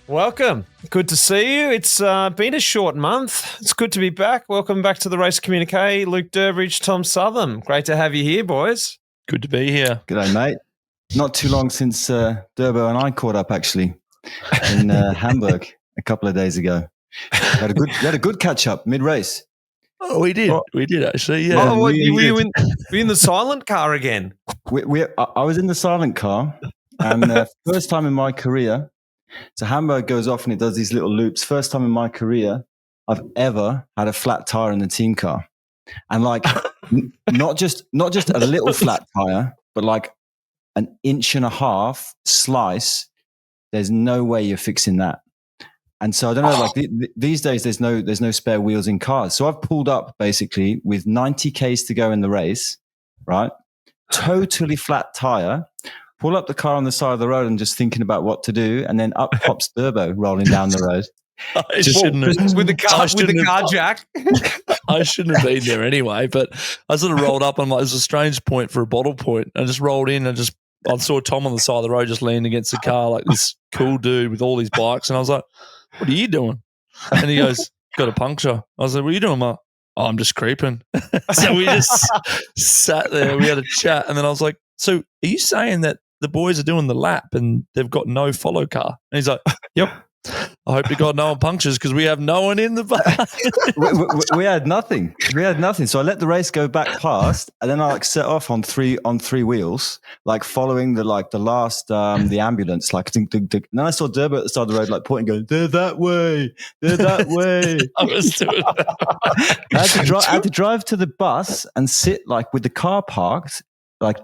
Welcome. Good to see you. It's been a short month. It's good to be back. Welcome back to the Race Communique. Luke Durbridge, Tom Southam. Great to have you here, boys. Good to be here. G'day, mate. Not too long since Durbo and I caught up, actually, in Hamburg a couple of days ago. Had a good catch up mid-race. Oh, we did. We did, actually, yeah. Oh, were you in the silent car again? I was in the silent car, and first time in my career, so Hamburg goes off and it does these little loops. First time in my career I've ever had a flat tire in the team car. And like, not just a little flat tire, but like an 1.5 inch slice. There's no way you're fixing that. And so I don't know, like these days, there's no spare wheels in cars. So I've pulled up basically with 90 Ks to go in the race, right? Totally flat tire. Pull up the car on the side of the road and just thinking about what to do, and then up pops Durbo rolling down the road. With the car jack. I shouldn't have been there anyway, but I sort of rolled up on it was a strange point for a bottle point. I just rolled in and I saw Tom on the side of the road just leaning against the car like this cool dude with all these bikes, and I was like, "What are you doing?" And he goes, "Got a puncture." I was like, "What are you doing, Mark?" "Oh, I'm just creeping." So we just sat there, we had a chat, and then I was like, "So are you saying that the boys are doing the lap and they've got no follow car?" And he's like, "Yep. I hope to God no one punctures because we have no one in the bar." we had nothing. So I let the race go back past, and then I like set off on three wheels, like following the last the ambulance, like ding, ding, ding. And then I saw Durbo at the side of the road, like pointing, going, "They're that way. They're that way." I was doing that. I had to drive to the bus and sit like with the car parked, like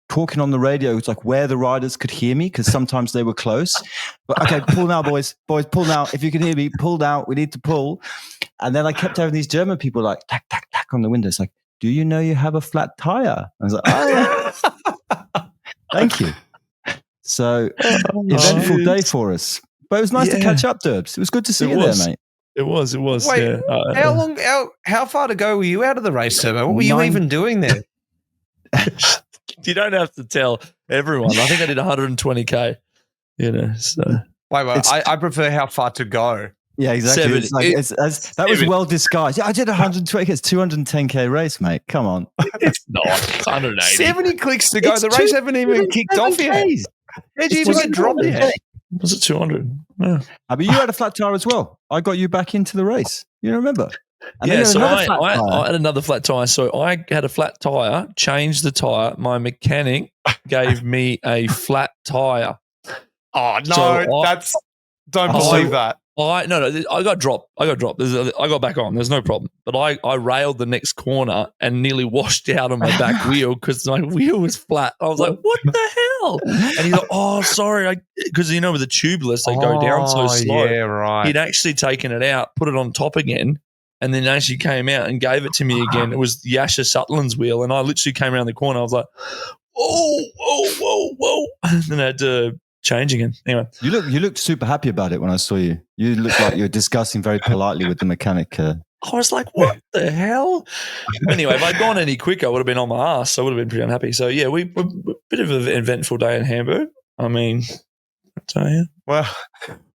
talking on the radio. It's like where the riders could hear me, because sometimes they were close. But okay, pull now, boys, pull now. If you can hear me, pull now. We need to pull. And then I kept having these German people like tack, tack, tack on the windows, like, "Do you know you have a flat tire?" I was like, "Oh, yeah." Thank you. So eventful day for us. But it was nice to catch up, Durbs. It was good to see you there, mate. It was. Wait, yeah. how far to go were you out of the race, Turbo? What were you even doing there? You don't have to tell everyone. I think I did 120K, so. Wait. I prefer how far to go. Yeah, exactly. That was well disguised. Yeah, I did 120K. It's 210K race, mate. Come on. It's not 180. 70 clicks to go. The race haven't even kicked off yet. How'd you even get dropped yet? Was it 200? Yeah. But you had a flat tire as well. I got you back into the race. You remember? And so I had another flat tire. So I had a flat tire, changed the tire. My mechanic gave me a flat tire. Oh, no, don't believe that. I got dropped. I got back on. There's no problem. But I railed the next corner and nearly washed out on my back wheel because my wheel was flat. I was like, "What the hell?" And he's like, "Oh, sorry," because with the tubeless they go down so slow. Yeah, right. He'd actually taken it out, put it on top again, and then actually came out and gave it to me again. It was Yasha Sutherland's wheel, and I literally came around the corner. I was like, "Whoa!" And then I had to change again. Anyway, you looked super happy about it when I saw you. You looked like you were discussing very politely with the mechanic. I was like, "What the hell?" Anyway, if I'd gone any quicker, I would have been on my ass. I would have been pretty unhappy. So yeah, we a bit of an eventful day in Hamburg. I mean, I tell you. Well,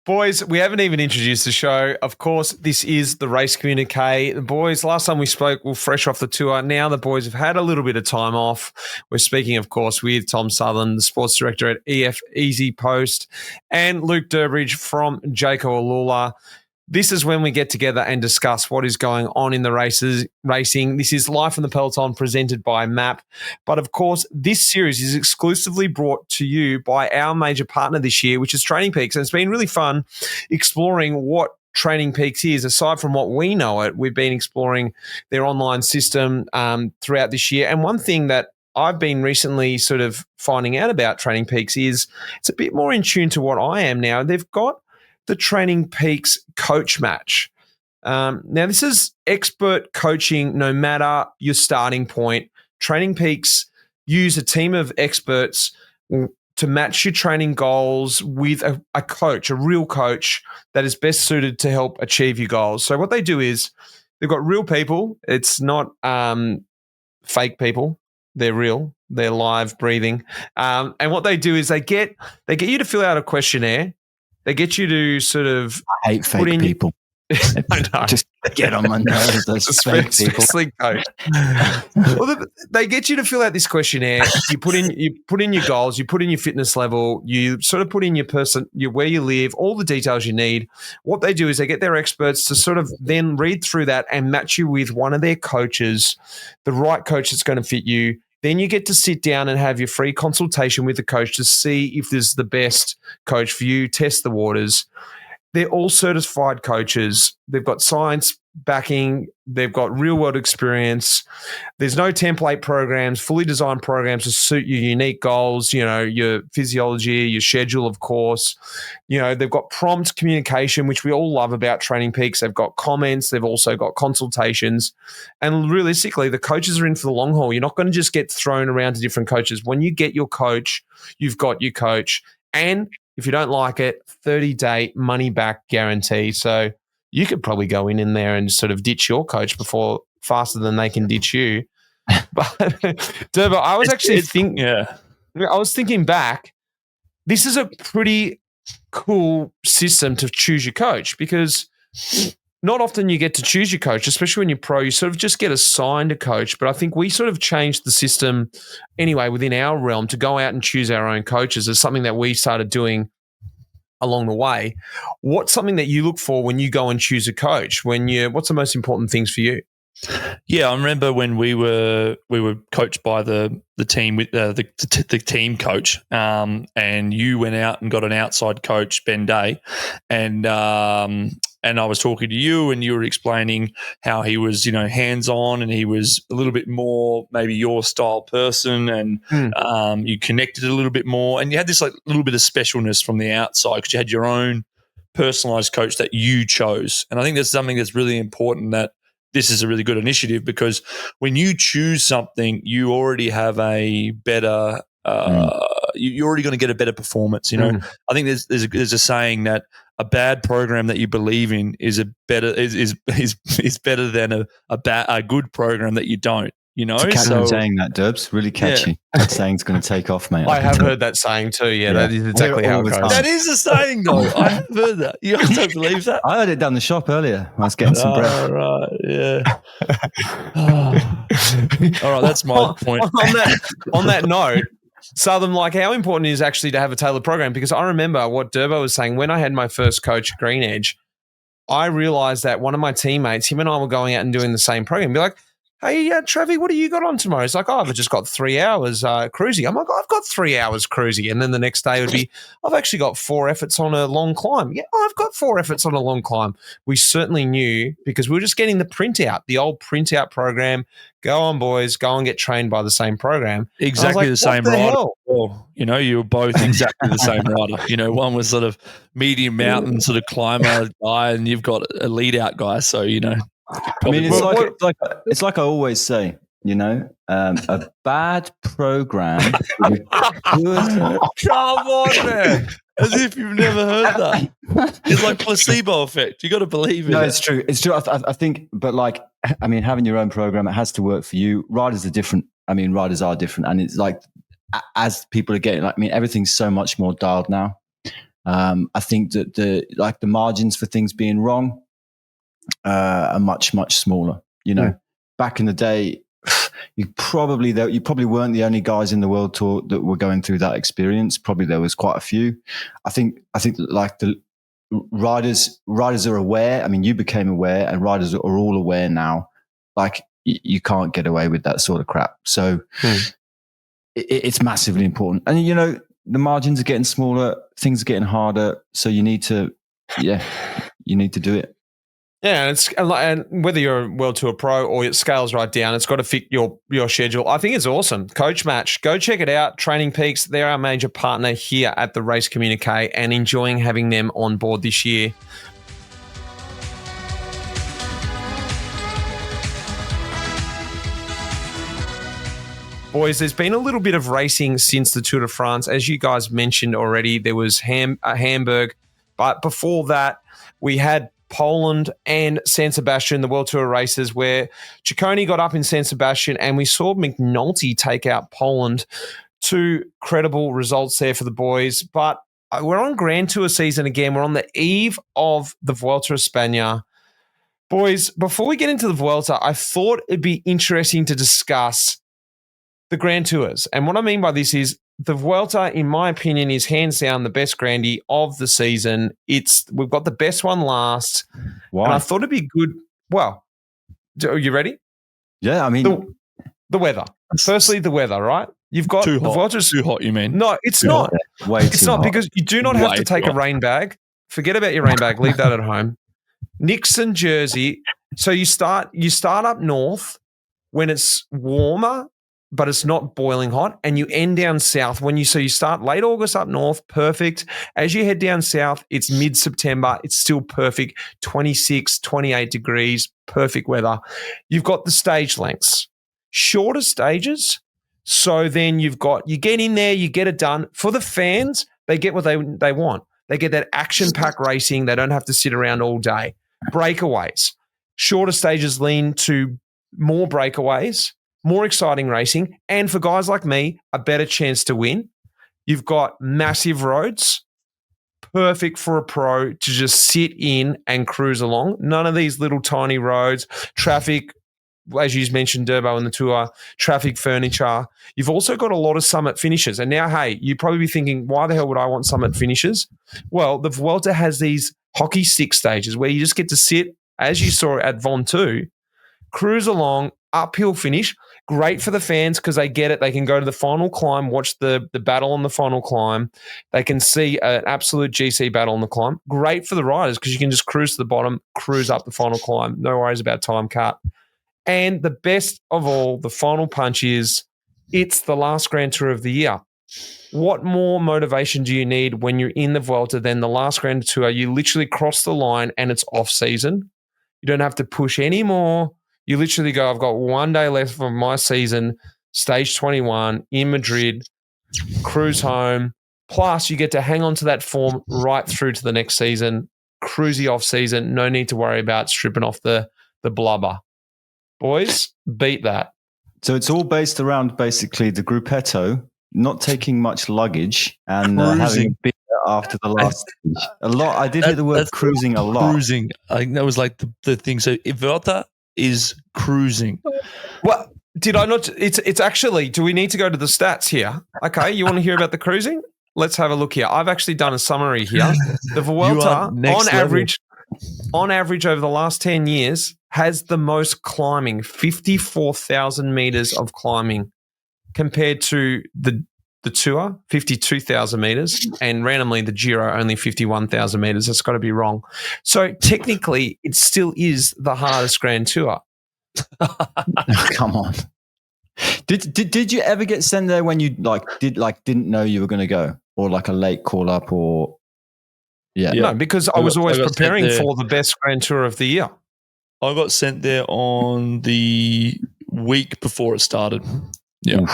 boys, we haven't even introduced the show. Of course, this is the Race Communique. The boys, last time we spoke, we're fresh off the tour. Now the boys have had a little bit of time off. We're speaking, of course, with Tom Southern, the sports director at EF Easy Post, and Luke Durbridge from Jayco Alula. This is when we get together and discuss what is going on in the racing. This is Live from the Peloton presented by MAP. But of course, this series is exclusively brought to you by our major partner this year, which is Training Peaks. And it's been really fun exploring what Training Peaks is. Aside from what we know it, we've been exploring their online system throughout this year. And one thing that I've been recently sort of finding out about Training Peaks is it's a bit more in tune to what I am now. They've got the Training Peaks coach match. Now, this is expert coaching no matter your starting point. Training Peaks use a team of experts to match your training goals with a coach, a real coach that is best suited to help achieve your goals. So what they do is they've got real people. It's not fake people. They're real. They're live, breathing. And what they do is they get you to fill out a questionnaire. They get you to sort of I hate fake people. I know. Just get on my nerves, those fake people. Especially coach. Well, they get you to fill out this questionnaire. You put in your goals, you put in your fitness level, you sort of put in your where you live, all the details you need. What they do is they get their experts to sort of then read through that and match you with one of their coaches, the right coach that's going to fit you. Then you get to sit down and have your free consultation with the coach to see if there's the best coach for you, test the waters. They're all certified coaches. They've got science backing. They've got real-world experience. There's no template programs, fully designed programs to suit your unique goals, your physiology, your schedule, of course. They've got prompt communication, which we all love about Training Peaks. They've got comments. They've also got consultations. And realistically, the coaches are in for the long haul. You're not going to just get thrown around to different coaches. When you get your coach, you've got your coach. And if you don't like it, 30-day money-back guarantee. So you could probably go in there and sort of ditch your coach faster than they can ditch you. But Durbo, I was thinking back, this is a pretty cool system to choose your coach, because not often you get to choose your coach, especially when you're pro. You sort of just get assigned a coach. But I think we sort of changed the system anyway within our realm to go out and choose our own coaches as something that we started doing along the way. What's something that you look for when you go and choose a coach? What's the most important things for you? Yeah, I remember when we were coached by the team with the team coach, and you went out and got an outside coach, Ben Day, and I was talking to you, and you were explaining how he was, hands-on, and he was a little bit more maybe your style person, and you connected a little bit more, and you had this like little bit of specialness from the outside because you had your own personalized coach that you chose. And I think that's something that's really important, that this is a really good initiative, because when you choose something, you already have a better you're already going to get a better performance. I think there's a saying that a bad program that you believe in is better than a good program that you don't. It's a catchy saying, that, Durbs. Really catchy. Yeah. That saying's going to take off, mate. I have heard that saying too. Yeah, that is exactly how it goes. That is a saying, though. I have heard that. You guys don't believe that? I heard it down the shop earlier. I was getting some bread. Right, yeah. All right, that's my point. On that note, Southam, how important is actually to have a tailored program? Because I remember what Durbo was saying when I had my first coach, Green Edge. I realized that one of my teammates, him and I were going out and doing the same program. Be like, hey, Travi, what do you got on tomorrow? He's like, I've just got 3 hours cruising. I'm like, I've got 3 hours cruising. And then the next day would be, I've actually got 4 efforts on a long climb. Yeah, I've got 4 efforts on a long climb. We certainly knew, because we were just getting the printout, the old printout program. Go on, boys, go and get trained by the same program. Exactly the same rider. You were both exactly the same rider. One was sort of medium mountain sort of climber guy, and you've got a lead out guy. So, it's like I always say, a bad program. Come on, man. As if you've never heard that. It's like placebo effect. You got to believe it. No, it's true. It's true. I think, but having your own program, it has to work for you. Riders are different. Riders are different, and it's like as people are getting, everything's so much more dialed now. I think that the margins for things being wrong are much, much smaller. Back in the day, you probably weren't the only guys in the World Tour that were going through that experience. Probably there was quite a few. I think the riders are aware. You became aware, and riders are all aware now. You can't get away with that sort of crap. So it's massively important. And the margins are getting smaller, things are getting harder. So you need to do it. Yeah, and whether you're a World Tour pro or it scales right down, it's got to fit your schedule. I think it's awesome. Coach Match, go check it out. Training Peaks, they're our major partner here at the Race Communique, and enjoying having them on board this year. Boys, there's been a little bit of racing since the Tour de France. As you guys mentioned already, there was Hamburg, but before that, we had Poland and San Sebastian, the World Tour races, where Ciccone got up in San Sebastian and we saw McNulty take out Poland. 2 credible results there for the boys. But we're on Grand Tour season again. We're on the eve of the Vuelta of España. Boys, before we get into the Vuelta, I thought it'd be interesting to discuss the Grand Tours. And what I mean by this is the Vuelta, in my opinion, is hands down the best Grandy of the season. We've got the best one last. Why? And I thought it'd be good. Well, are you ready? Yeah, I mean... The weather. Firstly, the weather, right? You've got too the hot. Vuelta's Too hot, you mean? No, it's not. Way It's too not hot. because you do not have to take a rain bag. Forget about your rain bag. Leave that at home. Nixon jersey. So you start up north when it's warmer, but it's not boiling hot, and you end down south so you start late August up north, perfect. As you head down south, it's mid-September, it's still perfect, 26, 28 degrees, perfect weather. You've got the stage lengths, shorter stages. So then you get in there, you get it done. For the fans, they get what they want. They get that action-packed racing. They don't have to sit around all day. Breakaways. Shorter stages lean to more breakaways, more exciting racing, and for guys like me, a better chance to win. You've got massive roads, perfect for a pro to just sit in and cruise along. None of these little tiny roads, traffic, as you mentioned, Durbo in the Tour, traffic, furniture. You've also got a lot of summit finishes. And now, hey, you'd probably be thinking, why the hell would I want summit finishes? Well, the Vuelta has these hockey stick stages where you just get to sit, as you saw at Von 2, cruise along, uphill finish. Great for the fans because they get it. They can go to the final climb, watch the battle on the final climb. They can see an absolute GC battle on the climb. Great for the riders because you can just cruise to the bottom, cruise up the final climb. No worries about time cut. And the best of all, the final punch is it's the last Grand Tour of the year. What more motivation do you need when you're in the Vuelta than the last Grand Tour? You literally cross the line and it's off season. You don't have to push anymore. You literally go, I've got 1 day left of my season, stage 21 in Madrid, cruise home. Plus, you get to hang on to that form right through to the next season, cruisy off season. No need to worry about stripping off the blubber. Boys, beat that. So it's all based around basically the gruppetto, not taking much luggage and having a beer after the last stage. A lot. I did hear the word cruising a lot. Cruising. I think that was like the thing. So Vuelta is cruising. Well, did I not? It's actually, do we need to go to the stats here? Okay, you want to hear about the cruising? Let's have a look here. I've actually done a summary here. The Vuelta, on average over the last 10 years, has the most climbing, 54,000 meters of climbing, compared to the Tour, 52,000 meters, and randomly the Giro, only 51,000 meters. That's got to be wrong. So technically, it still is the hardest Grand Tour. Come on. Did you ever get sent there when you didn't know you were going to go, or like a late call up, or No, because I was always preparing for the best Grand Tour of the year. I got sent there on the week before it started. Yeah.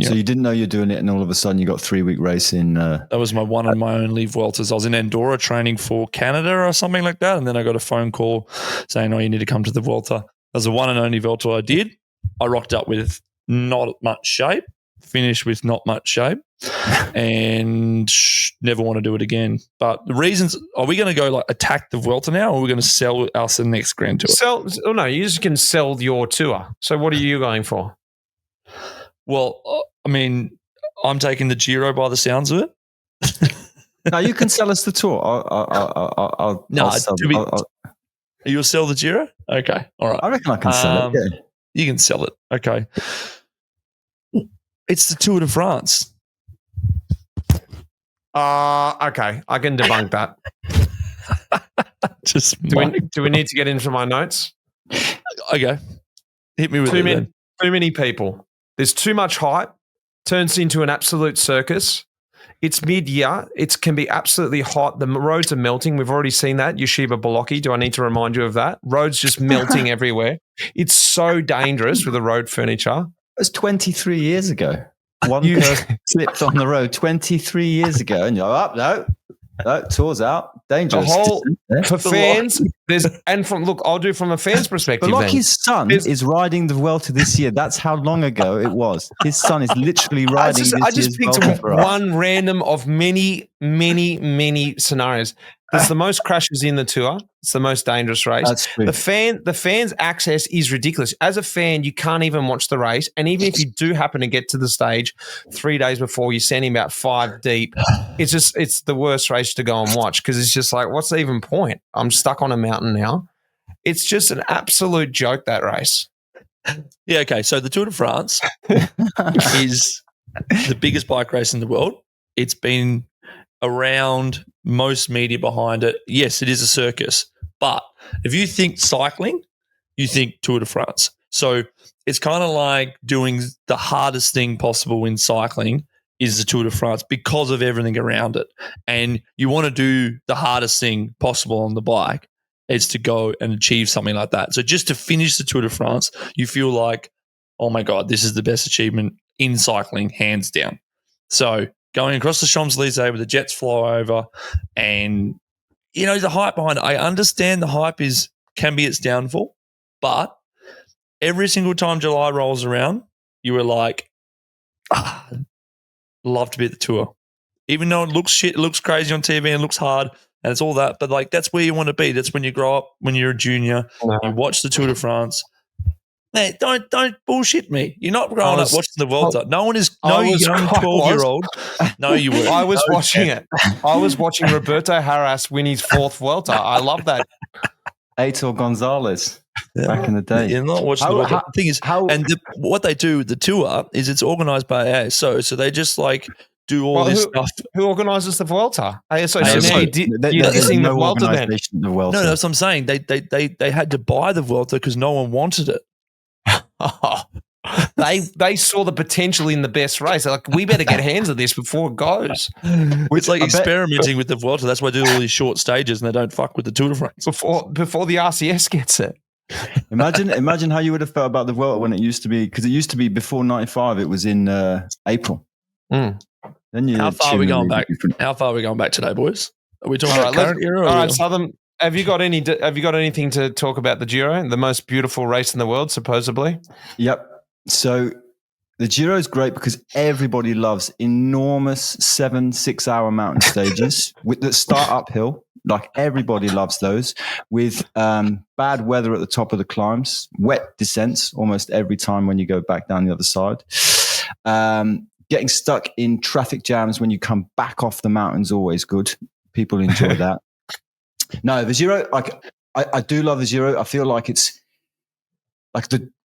So you didn't know you're doing it, and all of a sudden you got 3-week race in. That was my one and my only Vueltas. I was in Andorra training for Canada or something like that, and then I got a phone call saying, "Oh, you need to come to the Vuelta." That was the one and only Vuelta I did. I rocked up with not much shape, finished with not much shape, and never want to do it again. But the reasons, are we going to go attack the Vuelta now, or are we going to sell us the next Grand Tour? No, you just can sell your tour. So what are you going for? Well, I mean, I'm taking the Giro by the sounds of it. No, you can sell us the tour. You'll sell the Giro? Okay, all right. I reckon I can sell it. Yeah. You can sell it. Okay. It's the Tour de France. Okay, I can debunk that. Do we need to get into my notes? Okay, hit me with too many people. There's too much hype. Turns into an absolute circus. It's mid-year. It can be absolutely hot. The roads are melting. We've already seen that. Yeshiva Bolocki. Do I need to remind you of that? Roads just melting everywhere. It's so dangerous with the road furniture. It was 23 years ago. One person slipped on the road 23 years ago, and you're up. No, Tour's out. Dangerous. For fans, I'll do from a fan's perspective. But his son is riding the Vuelta this year. That's how long ago it was. His son is literally riding I just picked one random of many, many, many scenarios. There's the most crashes in the Tour. It's the most dangerous race. That's true. The fans' access is ridiculous. As a fan, you can't even watch the race. And even if you do happen to get to the stage 3 days before, you're standing about 5 deep. It's the worst race to go and watch because it's just like, what's the even point? I'm stuck on a mountain now. It's just an absolute joke, that race. Yeah, okay. So the Tour de France is the biggest bike race in the world. It's been around, most media behind it. Yes, it is a circus. But if you think cycling, you think Tour de France. So it's kind of like doing the hardest thing possible in cycling is the Tour de France because of everything around it. And you want to do the hardest thing possible on the bike is to go and achieve something like that. So just to finish the Tour de France, you feel like, oh my God, this is the best achievement in cycling, hands down. So going across the Champs-Élysées where the jets fly over and, the hype behind it. I understand the hype can be its downfall, but every single time July rolls around, you were like, love to be at the Tour. Even though it looks shit, it looks crazy on TV and it looks hard and it's all that, but that's where you want to be. That's when you grow up, when you're a junior, you watch the Tour de France. Hey, don't bullshit me. You're not growing up watching the Vuelta. No one is. No, you young 12-year-old. No, you were. I was watching it. I was watching Roberto Haras win his 4th Vuelta. I love that. Aitor Gonzalez back in the day. You're not watching the Vuelta. The thing is, what they do with the Tour is it's organised by ASO. So they just do all this stuff. Who organises the Vuelta? ASO. So now you're dissing the Vuelta then? No, that's what I'm saying. They had to buy the Vuelta because no one wanted it. They saw the potential in the best race. They're like, we better get hands of this before it goes. It's like experimenting with the Vuelta. That's why they do all these short stages and they don't fuck with the Tour de France before the RCS gets it. Imagine how you would have felt about the Vuelta when it used to be, because it used to be before '95. It was in April. Then how far are we going back? How far are we going back today, boys? Are we talking about current era? All right, Southam. Have you got anything to talk about the Giro, the most beautiful race in the world, supposedly? Yep. So the Giro is great because everybody loves enormous 6-hour mountain stages that start uphill. Like everybody loves those with bad weather at the top of the climbs, wet descents almost every time when you go back down the other side. Getting stuck in traffic jams when you come back off the mountain is always good. People enjoy that. No, the Giro, I do love the Giro. I feel like it's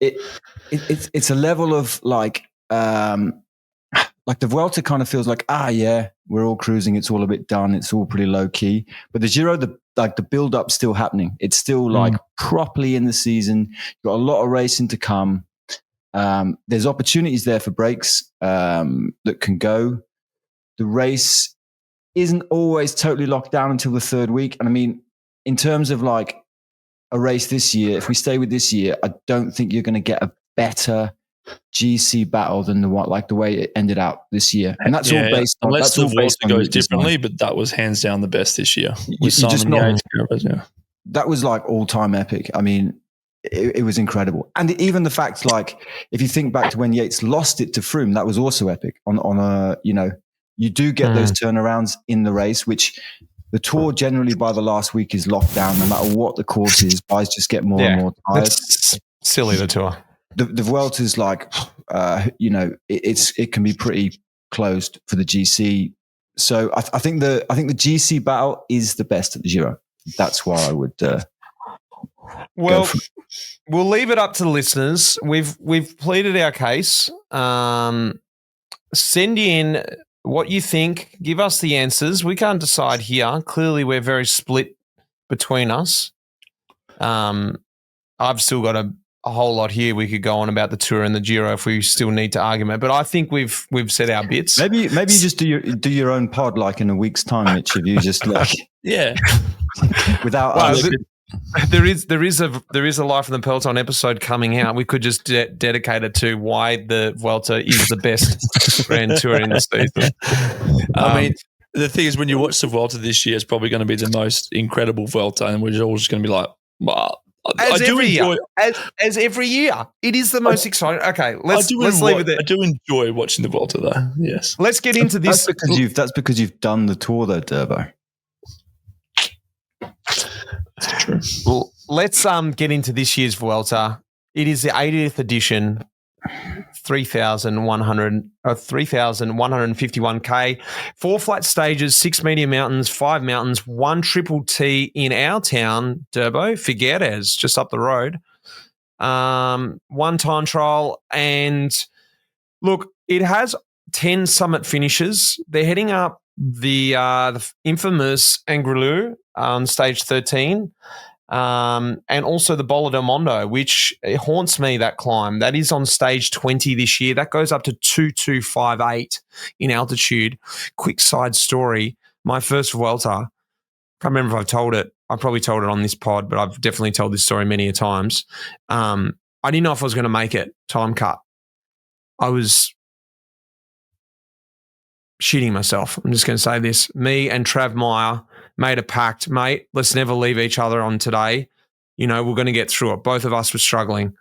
it's a level of the Vuelta kind of feels like, we're all cruising. It's all a bit done. It's all pretty low key. But the Giro, the build up still happening. It's still properly in the season. You've got a lot of racing to come. There's opportunities there for breaks that can go. The race isn't always totally locked down until the 3rd week. And I mean, in terms of a race this year, if we stay with this year, I don't think you're going to get a better GC battle than the way it ended out this year. And that's all based on... Unless the Vuelta goes differently, but that was hands down the best this year. That was all-time epic. I mean, it was incredible. And even the fact, if you think back to when Yates lost it to Froome, that was also epic on a, you do get those turnarounds in the race, which the Tour generally by the last week is locked down. No matter what the course is, guys just get more and more tired. It's silly, the Tour. The Vuelta is it can be pretty closed for the GC. So I think the GC battle is the best at the Giro. That's why I would. Well, we'll leave it up to the listeners. We've pleaded our case. Send in what you think. Give us the answers. We can't decide here. Clearly, we're very split between us. I've still got a whole lot here we could go on about the Tour and the Giro if we still need to argument. But I think we've said our bits. Maybe you just do your own pod in a week's time, Mitch. If you just without us. There is a Life in the Peloton episode coming out. We could just dedicate it to why the Vuelta is the best Grand Tour in the season. The thing is, when you watch the Vuelta this year, it's probably going to be the most incredible Vuelta, and we're all just going to be like, wow. As every year, it is the most exciting. Okay, let's leave it there. I do enjoy watching the Vuelta, though. Yes. Let's get into this. That's because you've done the tour, though, Durbo. That's true. Well, let's get into this year's Vuelta. It is the 80th edition. 3,151K, 4 flat stages, 6 medium mountains, 5 mountains, 1 triple T in our town, Durbo, Figueres, just up the road. 1 time trial. And look, it has 10 summit finishes. They're heading up the infamous Angliru on stage 13. And also the Bola del Mondo, which haunts me, that climb. That is on stage 20 this year. That goes up to 2258 in altitude. Quick side story. My first Vuelta, I can't remember if I've told it. I probably told it on this pod, but I've definitely told this story many a times. I didn't know if I was going to make it. Time cut. I was shitting myself. I'm just going to say this. Me and Trav Meyer made a pact, mate, let's never leave each other on today. You know, we're going to get through it. Both of us were struggling.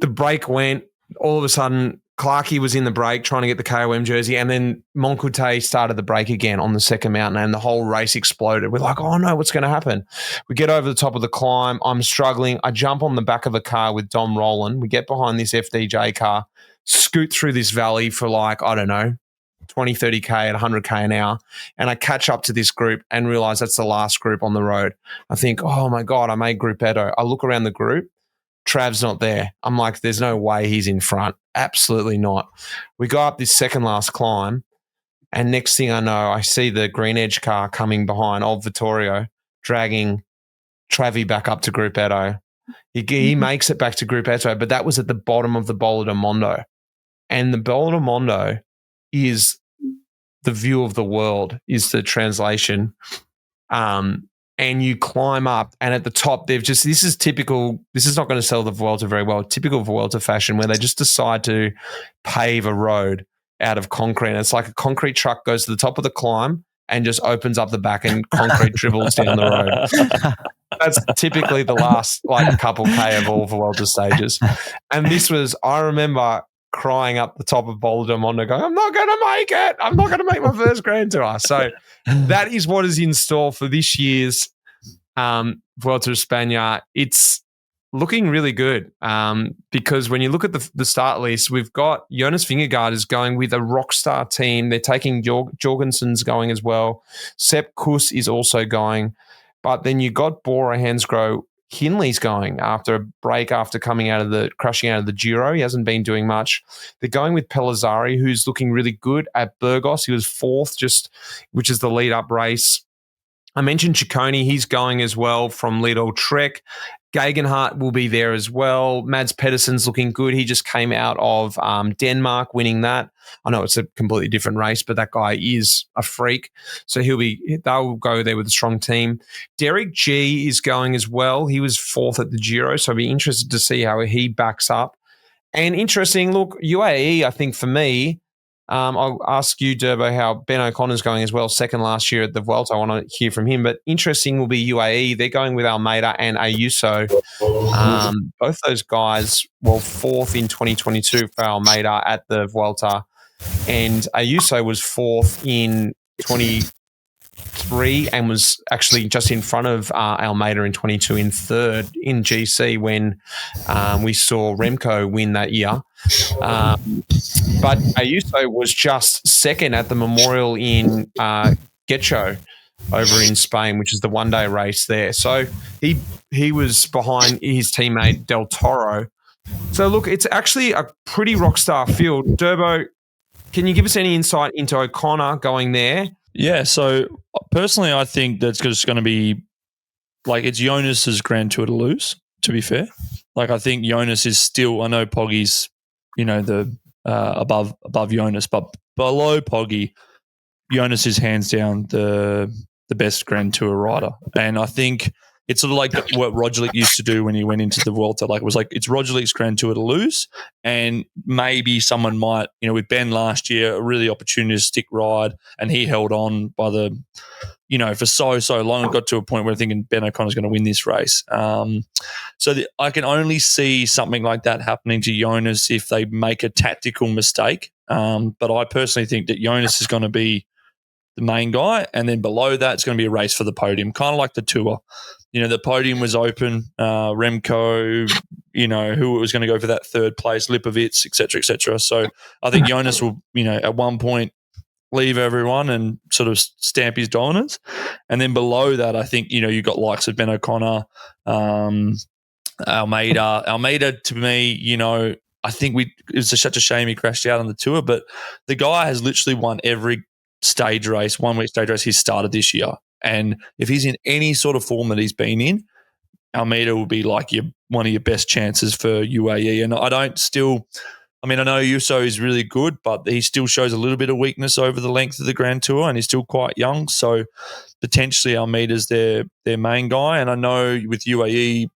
The break went. All of a sudden, Clarkey was in the break trying to get the KOM jersey, and then Moncoute started the break again on the second mountain, and the whole race exploded. We're like, oh no, what's going to happen? We get over the top of the climb. I'm struggling. I jump on the back of a car with Dom Roland. We get behind this FDJ car, scoot through this valley for like, I don't know, 20, 30K at 100K an hour. And I catch up to this group and realize that's the last group on the road. I think, oh my God, I made Gruppetto. I look around the group. Trav's not there. I'm like, there's no way he's in front. Absolutely not. We go up this second last climb. And next thing I know, I see the Green Edge car coming behind, old Vittorio, dragging Travi back up to Gruppetto. He makes it back to Gruppetto, but that was at the bottom of the Bola del Mondo. And the Bola del Mondo is the view of the world, is the translation. And you climb up, and at the top, this is typical, this is not going to sell the Vuelta very well, typical Vuelta fashion, where they just decide to pave a road out of concrete. And it's like a concrete truck goes to the top of the climb and just opens up the back, and concrete dribbles down the road. That's typically the last couple K of all Vuelta stages. And this was, I remember crying up the top of Bola del Mondo going, I'm not going to make it. I'm not going to make my first Grand Tour. So that is what is in store for this year's Vuelta España. It's looking really good because when you look at the start list, we've got Jonas Vingegaard is going with a rockstar team. They're taking Jorgensen's going as well. Sepp Kuss is also going. But then you got Bora Hansgrohe. Hindley's going after a break after crashing out of the Giro. He hasn't been doing much. They're going with Pellizzari, who's looking really good at Burgos. He was 4th, which is the lead-up race. I mentioned Ciccone. He's going as well from Lidl Trek. Gegenhardt will be there as well. Mads Pedersen's looking good. He just came out of Denmark winning that. I know it's a completely different race, but that guy is a freak. So they'll go there with a strong team. Derek G is going as well. He was 4th at the Giro, so I'll be interested to see how he backs up. And interesting, look, UAE, I think for me, I'll ask you, Durbo, how Ben O'Connor's going as well, 2nd last year at the Vuelta. I want to hear from him. But interesting will be UAE. They're going with Almeida and Ayuso. Both those guys, 4th in 2022 for Almeida at the Vuelta. And Ayuso was 4th in 23 and was actually just in front of Almeida in 22 in 3rd in GC when we saw Remco win that year. But Ayuso was just 2nd at the Memorial in Getxo over in Spain, which is the one-day race there. So he was behind his teammate Del Toro. So, look, it's actually a pretty rock-star field. Durbo, can you give us any insight into O'Connor going there? Yeah, so personally I think that's just going to be it's Jonas's Grand Tour to lose, to be fair. I think Jonas is still, I know Poggy's, the above Jonas, but below Poggy, Jonas is hands down the best Grand Tour rider. And I think it's sort of like what Roglič used to do when he went into the Vuelta. Like it was like it's Roglič's Grand Tour to lose, and maybe someone might, with Ben last year, a really opportunistic ride, and he held on by the, for so long. It got to a point where I'm thinking Ben O'Connor's going to win this race. I can only see something like that happening to Jonas if they make a tactical mistake. But I personally think that Jonas is going to be the main guy, and then below that, it's going to be a race for the podium, kind of like the Tour. The podium was open. Remco, who was going to go for that third place, Lipovic, et cetera, et cetera. So I think Jonas will, at one point leave everyone and sort of stamp his dominance. And then below that, I think, you've got likes of Ben O'Connor, Almeida. Almeida, to me, I think it's such a shame he crashed out on the Tour, but the guy has literally won every stage race, 1 week stage race he's started this year. And if he's in any sort of form that he's been in, Almeida will be like one of your best chances for UAE. And I know Yuso is really good, but he still shows a little bit of weakness over the length of the Grand Tour, and he's still quite young. So potentially Almeida's their main guy. And I know with UAE,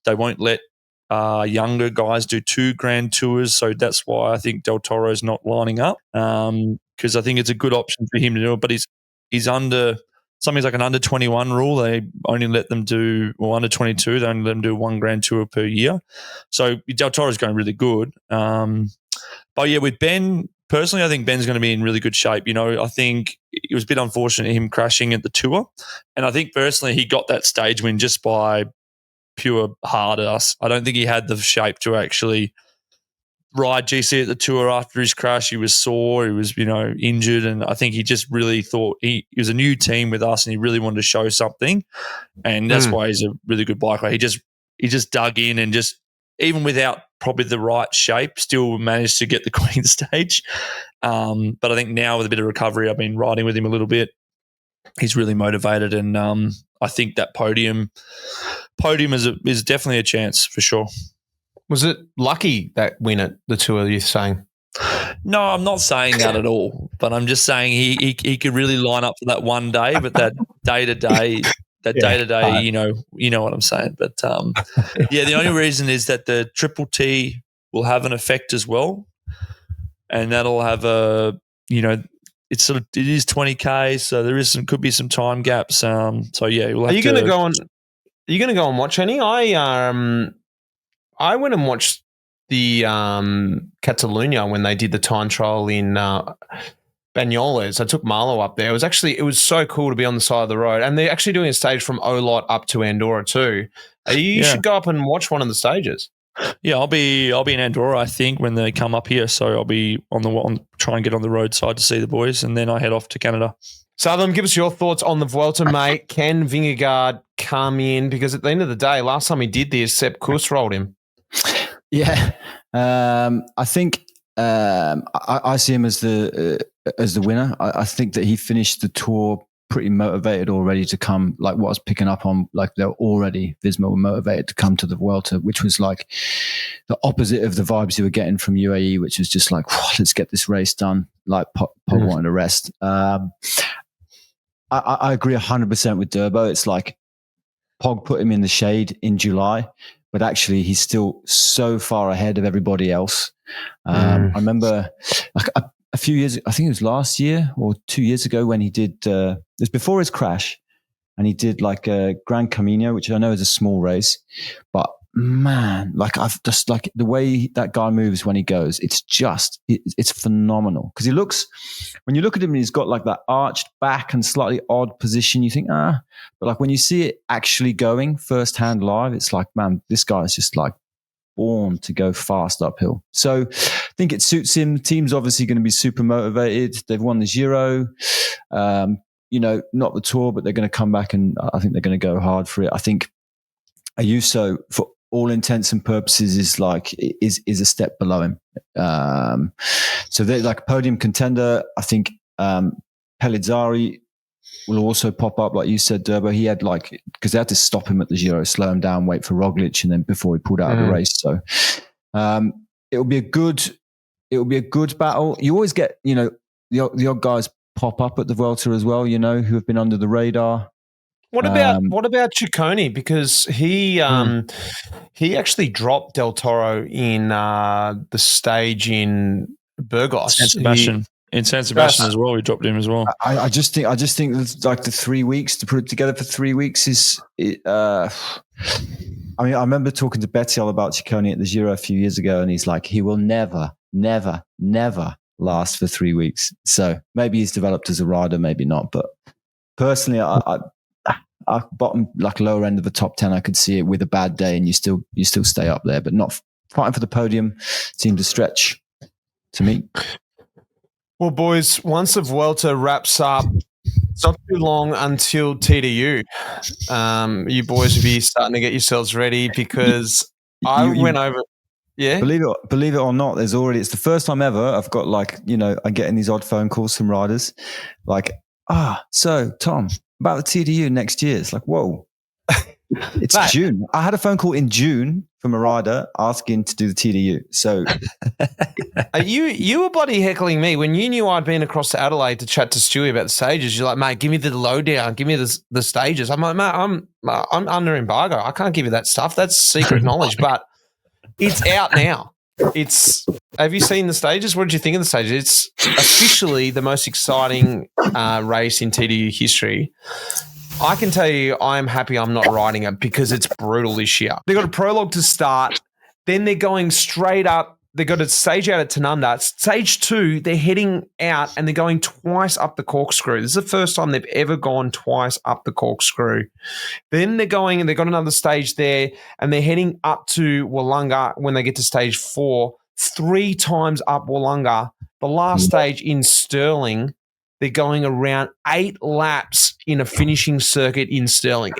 they won't let younger guys do 2 Grand Tours. So that's why I think Del Toro's not lining up, because I think it's a good option for him to do it. But he's under something's like an under 21 rule. They only let them do, or under 22, they only let them do 1 Grand Tour per year. So Del Toro's going really good. But yeah, with Ben, personally, I think Ben's going to be in really good shape. I think it was a bit unfortunate him crashing at the Tour. And I think personally he got that stage win just by pure hard ass. I don't think he had the shape to actually ride GC at the Tour after his crash. He was sore, he was, injured, and I think he just really thought he was a new team with us and he really wanted to show something, and that's why he's a really good biker. He just dug in and just, even without probably the right shape, still managed to get the Queen stage. But I think now with a bit of recovery, I've been riding with him a little bit. He's really motivated, and I think that podium is definitely a chance for sure. Was it lucky, that win at the Tour, you're saying? No, I'm not saying that at all. But I'm just saying he could really line up for that one day, but that day to day, you know what I'm saying. But the only reason is that the Triple T will have an effect as well, and that'll have it is 20K, so there could be some time gaps. We'll have Are you going to go on? Are you going to go and watch any? I went and watched the Catalunya when they did the time trial in Banyoles. I took Marlo up there. It was so cool to be on the side of the road, and they're actually doing a stage from Olot up to Andorra too. You should go up and watch one of the stages. Yeah, I'll be in Andorra, I think, when they come up here. So I'll be try and get on the roadside to see the boys, and then I head off to Canada. Southam, give us your thoughts on the Vuelta, mate. Can Vingegaard come in? Because at the end of the day, last time he did this, Sepp Kuss rolled him. Yeah, I think I see him as the winner. I think that he finished the Tour pretty motivated already to come. Like what I was picking up on, like they're already Visma were motivated to come to the Vuelta, which was like the opposite of the vibes you were getting from UAE, which was just like, let's get this race done. Like Pog wanted to rest. I agree 100% with Durbo. It's like Pog put him in the shade in July, but actually he's still so far ahead of everybody else. I remember like a few years, I think it was last year or 2 years ago when he did, it was before his crash, and he did like a Gran Camino, which I know is a small race, but man, like I've just like the way that guy moves when he goes, it's phenomenal. Because when you look at him, he's got like that arched back and slightly odd position. You think, but like when you see it actually going firsthand live, it's like, man, this guy is just like born to go fast uphill. So I think it suits him. The team's obviously going to be super motivated. They've won the Giro, not the Tour, but they're going to come back and I think they're going to go hard for it. I think Ayuso, for all intents and purposes, is a step below him. So they're like a podium contender. I think Pellizzari will also pop up, like you said, Durbo. He had because they had to stop him at the Giro, slow him down, wait for Roglič, and then before he pulled out of the race. So it will be a good battle. You always get the odd guys pop up at the Vuelta as well, who have been under the radar. What about Ciccone? Because he actually dropped Del Toro in the stage in Burgos. San Sebastian. In San Sebastian as well, we dropped him as well. I just think like the 3 weeks to put it together for 3 weeks is. I remember talking to Bettiol about Ciccone at the Giro a few years ago, and he's like, he will never, never, never last for 3 weeks. So maybe he's developed as a rider, maybe not. But personally, I bottom, like lower end of the top 10, I could see it with a bad day, and you still stay up there, but not fighting for the podium seemed a stretch to me. Well, boys, once the Vuelta wraps up, it's not too long until TDU. You boys will be starting to get yourselves ready because I went over. Yeah. Believe it or not, it's the first time ever I've got I'm getting these odd phone calls from riders like, so Tom, about the TDU next year. It's like, whoa. It's Mate. June. I had a phone call in June from a rider asking to do the TDU. So you were bloody heckling me when you knew I'd been across to Adelaide to chat to Stewie about the stages. You're like, mate, give me the lowdown, give me the stages. I'm like, mate, I'm under embargo. I can't give you that stuff. That's secret knowledge. But it's out now. Have you seen the stages? What did you think of the stages? It's officially the most exciting race in TDU history. I can tell you I'm happy I'm not riding it because it's brutal this year. They've got a prologue to start. Then they're going straight up. They've got a stage out at Tanunda. Stage 2, they're heading out and they're going twice up the corkscrew. This is the first time they've ever gone twice up the corkscrew. Then they're going and they've got another stage there and they're heading up to Wollonga when they get to stage 4, 3 times up Wollonga. The last stage in Stirling, they're going around 8 laps in a finishing circuit in Stirling.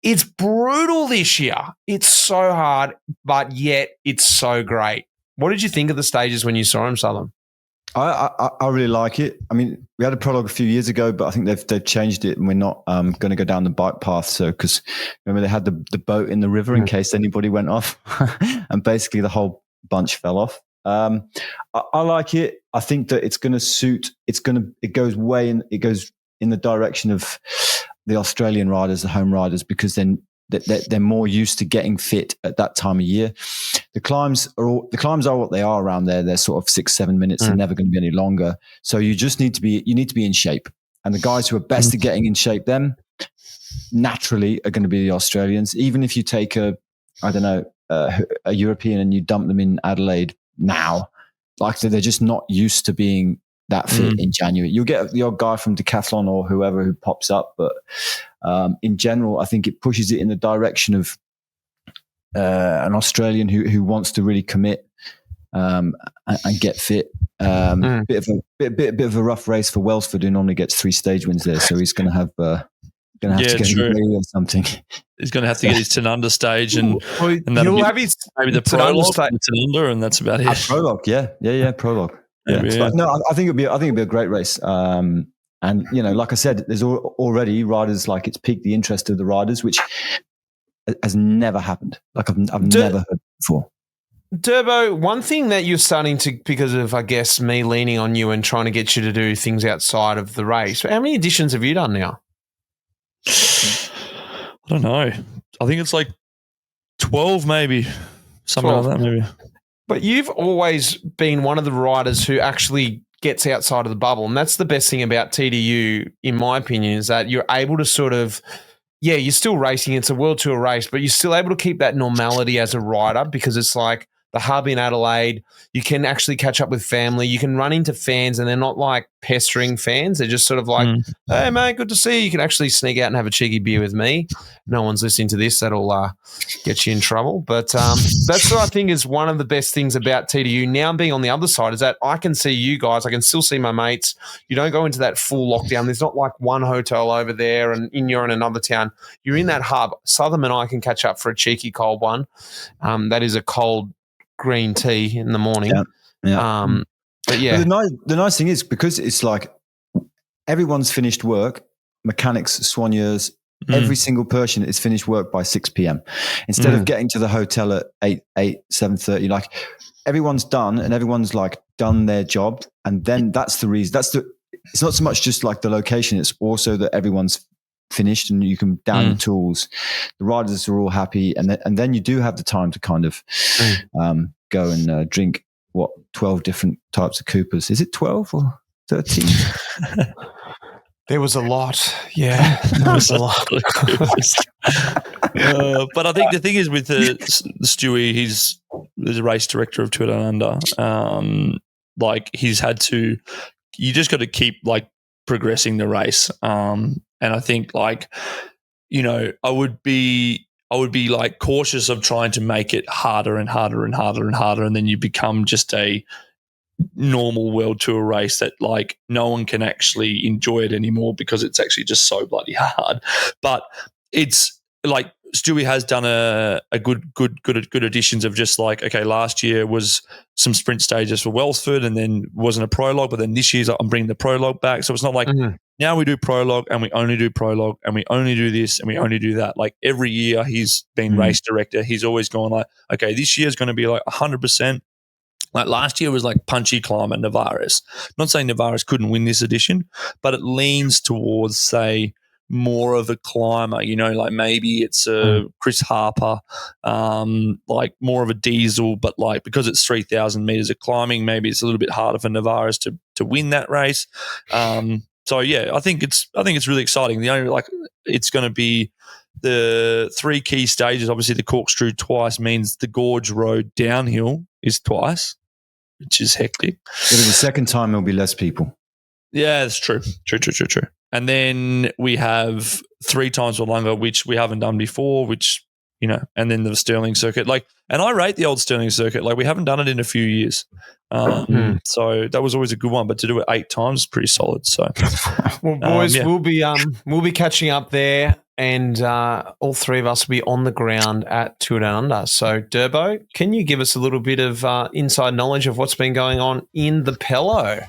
It's brutal this year. It's so hard, but yet it's so great. What did you think of the stages when you saw them, Southam? I really like it. I mean, we had a prologue a few years ago, but I think they've changed it, and we're not going to go down the bike path. So, because remember they had the boat in the river in case anybody went off, and basically the whole bunch fell off. I like it. I think that it's going to suit. It goes in the direction of the Australian riders, the home riders, because then they're more used to getting fit at that time of year. The climbs are what they are around there. They're sort of 6-7 minutes. They're never going to be any longer. So you just need to be in shape. And the guys who are best at getting in shape then naturally are going to be the Australians. Even if you take a European and you dump them in Adelaide now, like they're just not used to being that fit in January. You'll get the odd guy from Decathlon or whoever who pops up, but in general, I think it pushes it in the direction of an Australian who wants to really commit and get fit. Bit of a rough race for Welsford, who normally gets 3 stage wins there, so he's going to have to get away or something. He's going to have to get his Tanunda stage, and you'll have his maybe the prologue and Tanunda, and that's about it. Prologue, yeah, prologue. Yeah. No, I think it'd be a great race. And like I said, there's already riders, like it's piqued the interest of the riders, which has never happened. Like I've never heard before. Durbo, one thing that you're starting to, because of, I guess, me leaning on you and trying to get you to do things outside of the race. How many editions have you done now? I don't know. I think it's like 12, maybe. Something 12. Like that, maybe. But you've always been one of the riders who actually gets outside of the bubble. And that's the best thing about TDU, in my opinion, is that you're able to sort of, you're still racing. It's a World Tour race, but you're still able to keep that normality as a rider because it's like the hub in Adelaide. You can actually catch up with family. You can run into fans and they're not like pestering fans. They're just sort of like, hey, mate, good to see you. You can actually sneak out and have a cheeky beer with me. No one's listening to this. That'll get you in trouble. But that's what I think is one of the best things about TDU. Now being on the other side is that I can see you guys. I can still see my mates. You don't go into that full lockdown. There's not like one hotel over there and you're in another town. You're in that hub. Southam and I can catch up for a cheeky cold one. That is a cold green tea in the morning. Yeah. But yeah. But the nice thing is, because it's like everyone's finished work, mechanics, soigneurs, every single person is finished work by 6 p.m. Instead of getting to the hotel at 7:30, like everyone's done and everyone's like done their job. And then that's the reason. It's not so much just like the location. It's also that everyone's finished and you can down the tools. The riders are all happy, and then you do have the time to kind of go and drink 12 different types of Coopers. Is it 12 or 13? There was a lot. Yeah, there was a lot. But I think the thing is with the Stewie, he's the race director of Tour Down Under. Like he's had to, you just got to keep like progressing the race. And I think like, you know, I would be like cautious of trying to make it harder and harder and harder and harder. And then you become just a normal World Tour race that like no one can actually enjoy it anymore because it's actually just so bloody hard. But it's like Stewie has done a good additions of just like, okay, last year was some sprint stages for Welsford and then wasn't a prologue, but then this year's I'm bringing the prologue back. So it's not like now we do prologue and we only do prologue and we only do this and we only do that. Like every year he's been race director. He's always gone like, okay, this year's going to be like 100%. Like last year was like punchy climb at Navarres. Not saying Navarres couldn't win this edition, but it leans towards, say, more of a climber, you know, like maybe it's a Chris Harper, like more of a diesel, but like because it's 3,000 meters of climbing, maybe it's a little bit harder for Navarres to win that race. So yeah, I think it's really exciting. The only like it's going to be the 3 key stages. Obviously, the corkscrew twice means the gorge road downhill is twice, which is hectic. But the second time there'll be less people. Yeah, that's true. True. And then we have 3 times Wollonga, which we haven't done before, which, you know, and then the Stirling circuit. Like, and I rate the old Stirling circuit. Like, we haven't done it in a few years. So that was always a good one, but to do it 8 times is pretty solid. So, well, boys, we'll be catching up there, and all 3 of us will be on the ground at Tour Down Under. So, Durbo, can you give us a little bit of inside knowledge of what's been going on in the Pelo?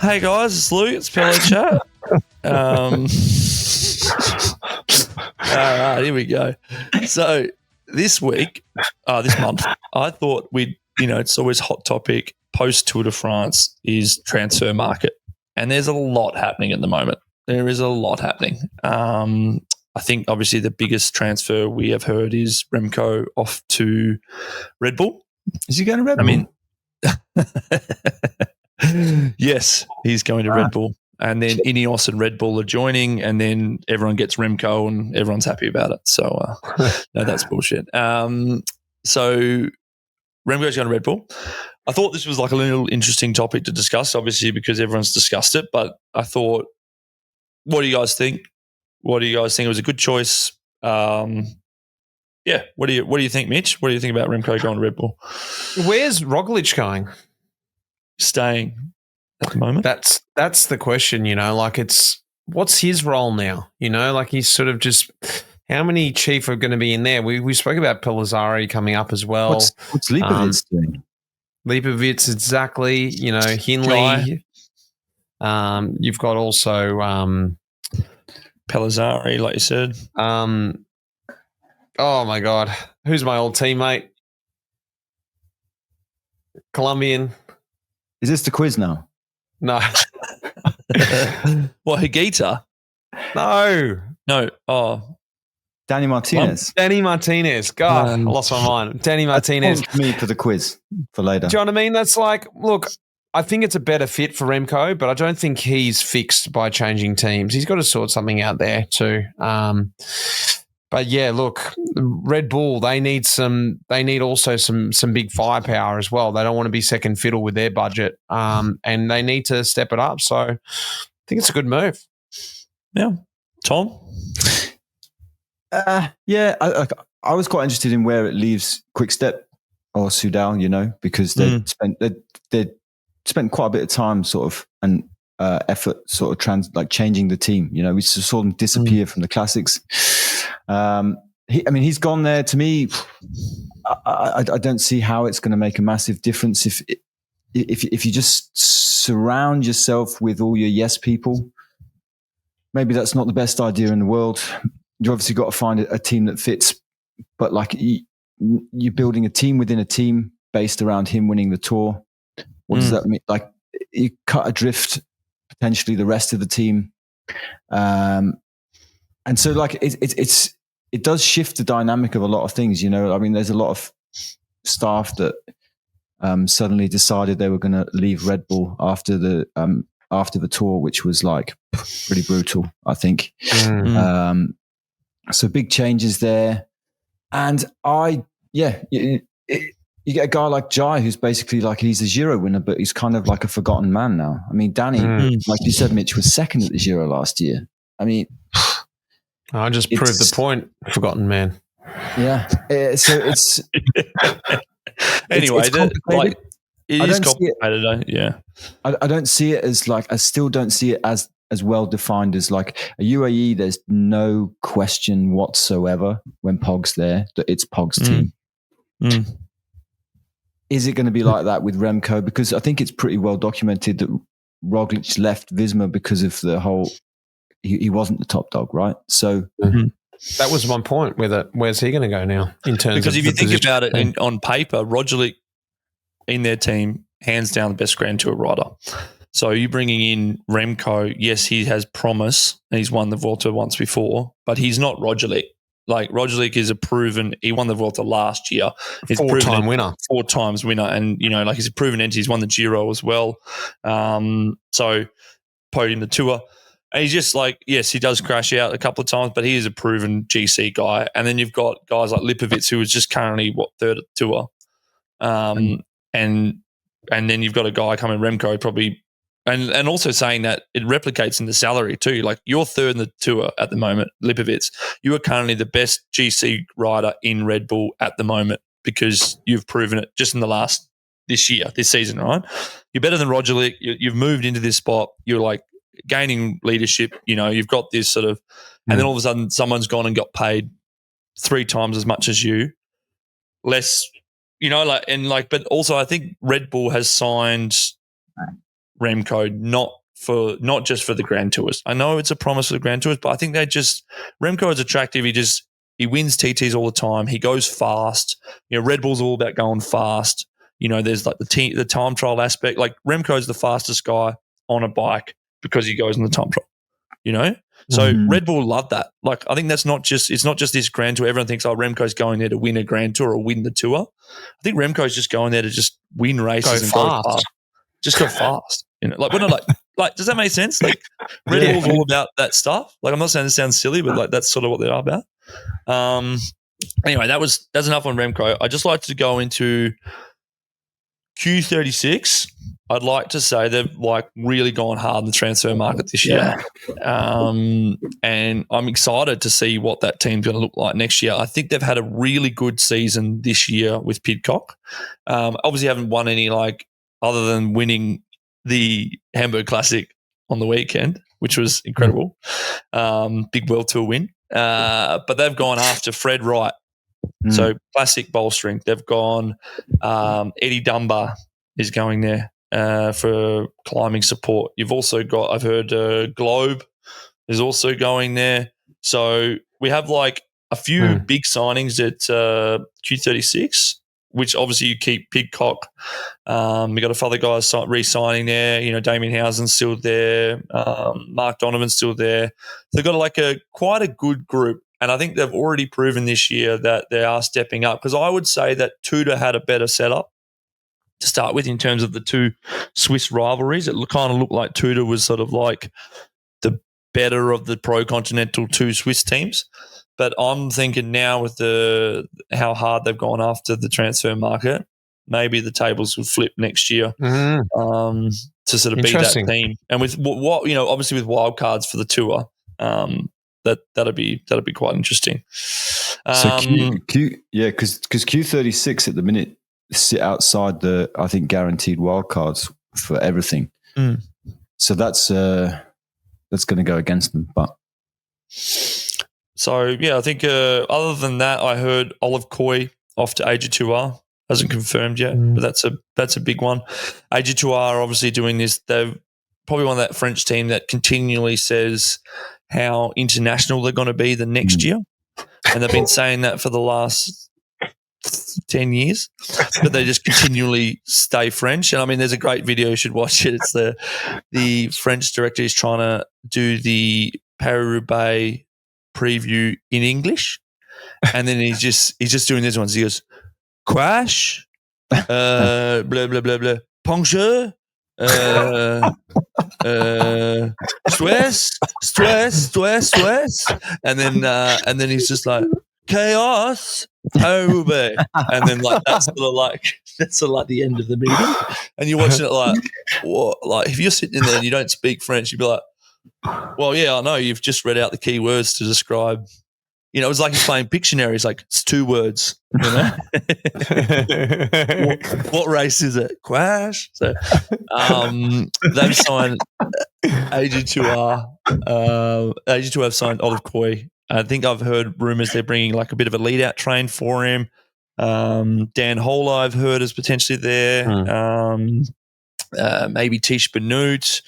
Hey guys, it's Luke. It's PeloChat. All right, here we go. So this month, I thought it's always hot topic post Tour de France is transfer market, and there's a lot happening at the moment. There is a lot happening. I think obviously the biggest transfer we have heard is Remco off to Red Bull. Is he going to Red Bull? Yes, he's going to Red Bull. And then Ineos and Red Bull are joining, and then everyone gets Remco and everyone's happy about it. So, no, that's bullshit. So Remco's going to Red Bull. I thought this was like a little interesting topic to discuss, obviously, because everyone's discussed it. But I thought, what do you guys think? What do you guys think? It was a good choice. Yeah. What do you think, Mitch? What do you think about Remco going to Red Bull? Where's Roglič going? Staying at the moment. That's the question, you know, like what's his role now? You know, like he's sort of just how many chief are going to be in there? We spoke about Pellizzari coming up as well. What's Lipovitz doing? Lipovitz, exactly. You know, Hindley. You've got also Pellizzari, like you said. Oh my God, who's my old teammate? Colombian. Is this the quiz now? No. What, Higuita? No. Oh. Danny Martinez. Danny Martinez. God, I lost my mind. Danny Martinez. Me for the quiz for later. Do you know what I mean? That's like, look, I think it's a better fit for Remco, but I don't think he's fixed by changing teams. He's got to sort something out there too. But yeah, look, Red Bull, they need also some big firepower as well. They don't want to be second fiddle with their budget. And they need to step it up. So I think it's a good move. Yeah. Tom? Yeah, I was quite interested in where it leaves Quickstep or Soudal, you know, because they spent quite a bit of time sort of and effort sort of changing the team. You know, we saw them disappear from the classics. He's gone there. To me, I don't see how it's going to make a massive difference if you just surround yourself with all your yes people. Maybe that's not the best idea in the world. You obviously got to find a team that fits, but like you're building a team within a team based around him winning the Tour. What does that mean? Like, you cut adrift potentially the rest of the team. And so like it does shift the dynamic of a lot of things, you know. I mean, there's a lot of staff that suddenly decided they were going to leave Red Bull after the tour, which was like pretty brutal, I think. So big changes there. And you get a guy like Jai, who's basically like, he's a Giro winner, but he's kind of like a forgotten man now. I mean, Danny, like you said, Mitch, was second at the Giro last year. I mean, I just proved the point, forgotten man. Yeah. So it's anyway. It's complicated. It is complicated. Yeah. I don't see it as like, I still don't see it as well defined as like a UAE. There's no question whatsoever when Pog's there that it's Pog's team. Is it going to be like that with Remco? Because I think it's pretty well documented that Roglič left Visma because of the whole, he wasn't the top dog, right? So that was my point. Where's he going to go now? In terms because of if you think position? about it on paper, Roglič in their team, hands down the best Grand Tour rider. So you bringing in Remco, yes, he has promise and he's won the Vuelta once before, but he's not Roglič. Like Roglič is he won the Vuelta last year. He's four-time winner. 4 times winner. And, you know, like he's a proven entity. He's won the Giro as well. So podium the Tour. And he's just like, yes, he does crash out a couple of times, but he is a proven GC guy. And then you've got guys like Lipovic, who is just currently, third at the Tour. And then you've got a guy coming, Remco, probably, and also saying that it replicates in the salary too. Like you're third in the Tour at the moment, Lipovic. You are currently the best GC rider in Red Bull at the moment because you've proven it just in this season, right? You're better than Roglič. You've moved into this spot. You're like gaining leadership. You know, you've got this sort of, and then all of a sudden someone's gone and got paid 3 times as much as you, less. You know, but also I think Red Bull has signed Remco not just for the Grand Tours. I know it's a promise for the Grand Tours, but I think Remco is attractive. He wins TTs all the time. He goes fast. You know, Red Bull's all about going fast. You know, there's like the time trial aspect. Like Remco's the fastest guy on a bike because he goes on the time trial. You know? So Red Bull love that. Like I think it's not just this Grand Tour. Everyone thinks, Remco's going there to win a Grand Tour or win the Tour. I think Remco's just going there to just win races go fast. Just go fast. You know, like we're not like does that make sense? Like Red Bull's all about that stuff. Like I'm not saying it sounds silly, but like that's sort of what they are about. Anyway, that's enough on Remco. I'd just like to go into Q36. I'd like to say they've like really gone hard in the transfer market this year. And I'm excited to see what that team's going to look like next year. I think they've had a really good season this year with Pidcock. Obviously haven't won any other than winning the Hamburg Classic on the weekend, which was incredible. Big World Tour win. But they've gone after Fred Wright. So classic bolstering. They've gone Eddie Dunbar is going there. For climbing support. You've also got, I've heard Globe is also going there. So we have like a few big signings at Q36, which obviously you keep Pidcock. We got a few other guys re-signing there. You know, Damien Housen's still there. Mark Donovan's still there. They've got quite a good group. And I think they've already proven this year that they are stepping up because I would say that Tudor had a better setup to start with in terms of the two Swiss rivalries. It kind of looked like Tudor was sort of like the better of the pro-continental 2 Swiss teams. But I'm thinking now with how hard they've gone after the transfer market, maybe the tables will flip next year to sort of be that team. And with what obviously with wild cards for the Tour, that'll be quite interesting. So because Q36 at the minute sit outside the, I think, guaranteed wildcards for everything. So that's going to go against them. But so yeah, I think other than that, I heard Olive Coy off to AG2R. Hasn't confirmed yet, but that's a big one. AG2R are obviously doing this. They're probably one of that French team that continually says how international they're going to be the next year, and they've been saying that for the last 10 years, but they just continually stay French. And I mean, there's a great video, you should watch it. It's the French director is trying to do the Paris-Roubaix preview in English, and then he's just doing these ones. He goes, crash, blah blah blah blah, puncture, stress, and then he's just like chaos, Roubaix, and then like that's sort of like the end of the meeting, and you're watching it like, what? Like if you're sitting in there and you don't speak French, you'd be like, well, yeah, I know you've just read out the key words to describe. You know, it was like he's playing Pictionary. It's like, it's 2 words, you know? what race is it? Crash. So they've signed AG2R. AG2R have signed Olive Coy. I think I've heard rumours they're bringing like a bit of a lead-out train for him. Dan Holer I've heard is potentially there. Maybe Tish Benoot.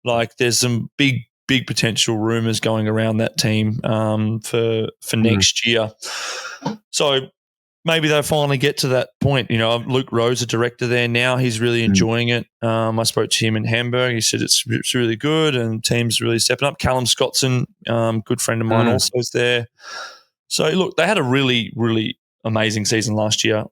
Like there's some big potential rumours going around that team for next year. So maybe they'll finally get to that point. You know, Luke Rose, the director there now, he's really enjoying it. I spoke to him in Hamburg. He said it's really good and team's really stepping up. Callum Scottson, good friend of mine, also is there. So, look, they had a really, really amazing season last year.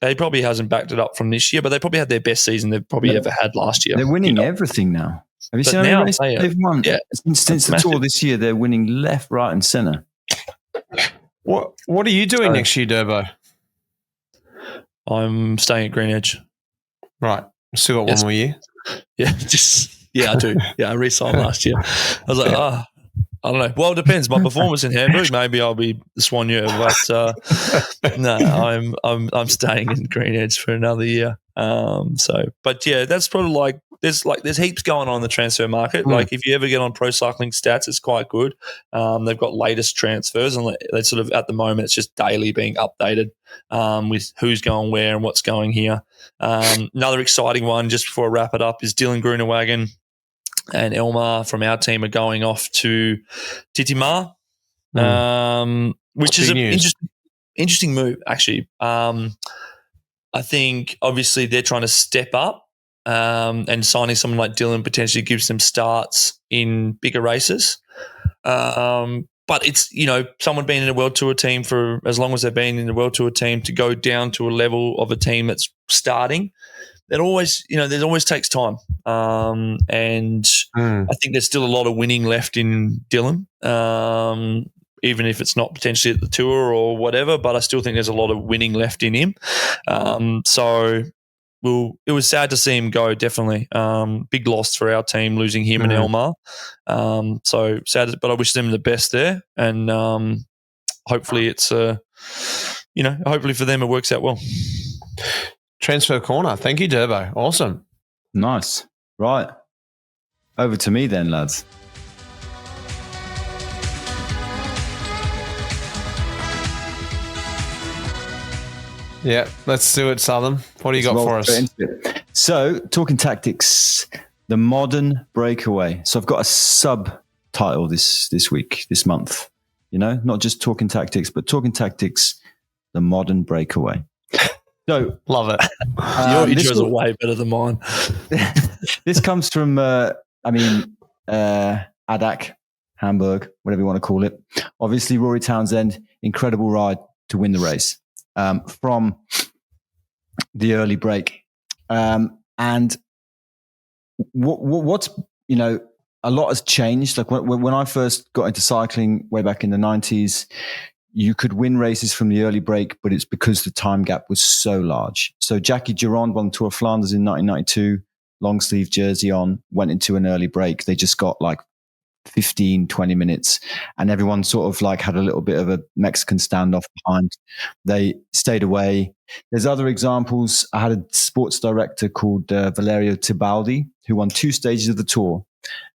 They probably hasn't backed it up from this year, but they probably had their best season they've probably ever had last year. They're winning everything now. Have you seen how many races they've won? Yeah, since the tour this year, they're winning left, right, and centre. What are you doing next year, Durbo? I'm staying at Green Edge. Right. Still got one more year? Yeah, I do. Yeah, I re-signed last year. I was like, I don't know. Well, it depends. My performance in Hamburg, maybe I'll be the Swan year, but no, I'm staying in Green Edge for another year. But yeah, that's probably like there's heaps going on in the transfer market. Like if you ever get on Pro Cycling Stats, it's quite good. They've got latest transfers, and they sort of at the moment it's just daily being updated with who's going where and what's going here. Another exciting one, just before I wrap it up, is Dylan Groenewegen and Elmar from our team are going off to TDT Unibet, which is an interesting move, actually. I think obviously they're trying to step up, and signing someone like Dylan potentially gives them starts in bigger races. But it's, you know, someone being in a World Tour team for as long as they've been in the World Tour team to go down to a level of a team that's starting, that always, you know, there's always takes time. And I think there's still a lot of winning left in Dylan, even if it's not potentially at the Tour or whatever, but I still think there's a lot of winning left in him. So it was sad to see him go, definitely. Big loss for our team, losing him and Elmar. So sad, but I wish them the best there. And hopefully it's, hopefully for them it works out well. Transfer corner. Thank you, Durbo. Awesome. Nice. Right. Over to me then, lads. Yeah, let's do it, Southam. What do you got for us? So, talking tactics, the modern breakaway. So I've got a subtitle this month. You know, not just talking tactics, but talking tactics, the modern breakaway. So love it. Your intros are way better than mine. This comes from, Adak, Hamburg, whatever you want to call it. Obviously, Rory Townsend, incredible ride to win the race from the early break. And what's, you know, a lot has changed. Like when I first got into cycling way back in the 90s, you could win races from the early break, but it's because the time gap was so large. So Jackie Durand won Tour of Flanders in 1992, long sleeve jersey on, went into an early break. They just got like 15, 20 minutes, and everyone sort of like had a little bit of a Mexican standoff behind. They stayed away. There's other examples. I had a sports director called Valerio Tibaldi, who won 2 stages of the Tour.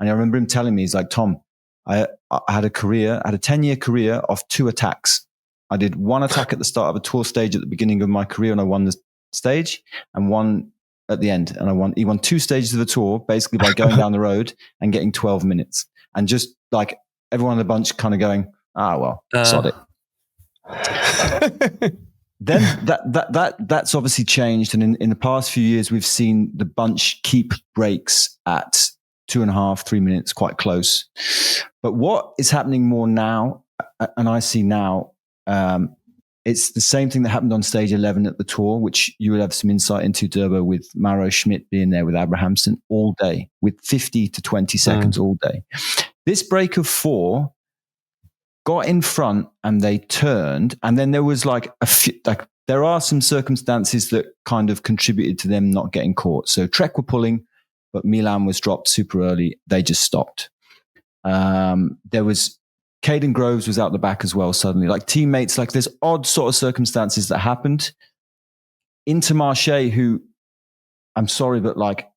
And I remember him telling me, he's like, Tom, I had a 10-year career of 2 attacks. I did 1 attack at the start of a Tour stage at the beginning of my career, and I won the stage, and 1 at the end. And he won 2 stages of the Tour basically by going down the road and getting 12 minutes. And just like everyone in the bunch kind of going, sod it. Then that's obviously changed, and in the past few years, we've seen the bunch keep breaks at 2.5, 3 minutes, quite close. But what is happening more now, and I see now, it's the same thing that happened on stage 11 at the Tour, which you would have some insight into, Durbo, with Maro Schmidt being there with Abrahamsen all day, with 50 to 20 seconds all day. This break of 4 got in front and they turned, and then there was there are some circumstances that kind of contributed to them not getting caught. So Trek were pulling, but Milan was dropped super early. They just stopped. There was Caden Groves was out the back as well suddenly. Like teammates, like there's odd sort of circumstances that happened. Intermarché, who I'm sorry, but like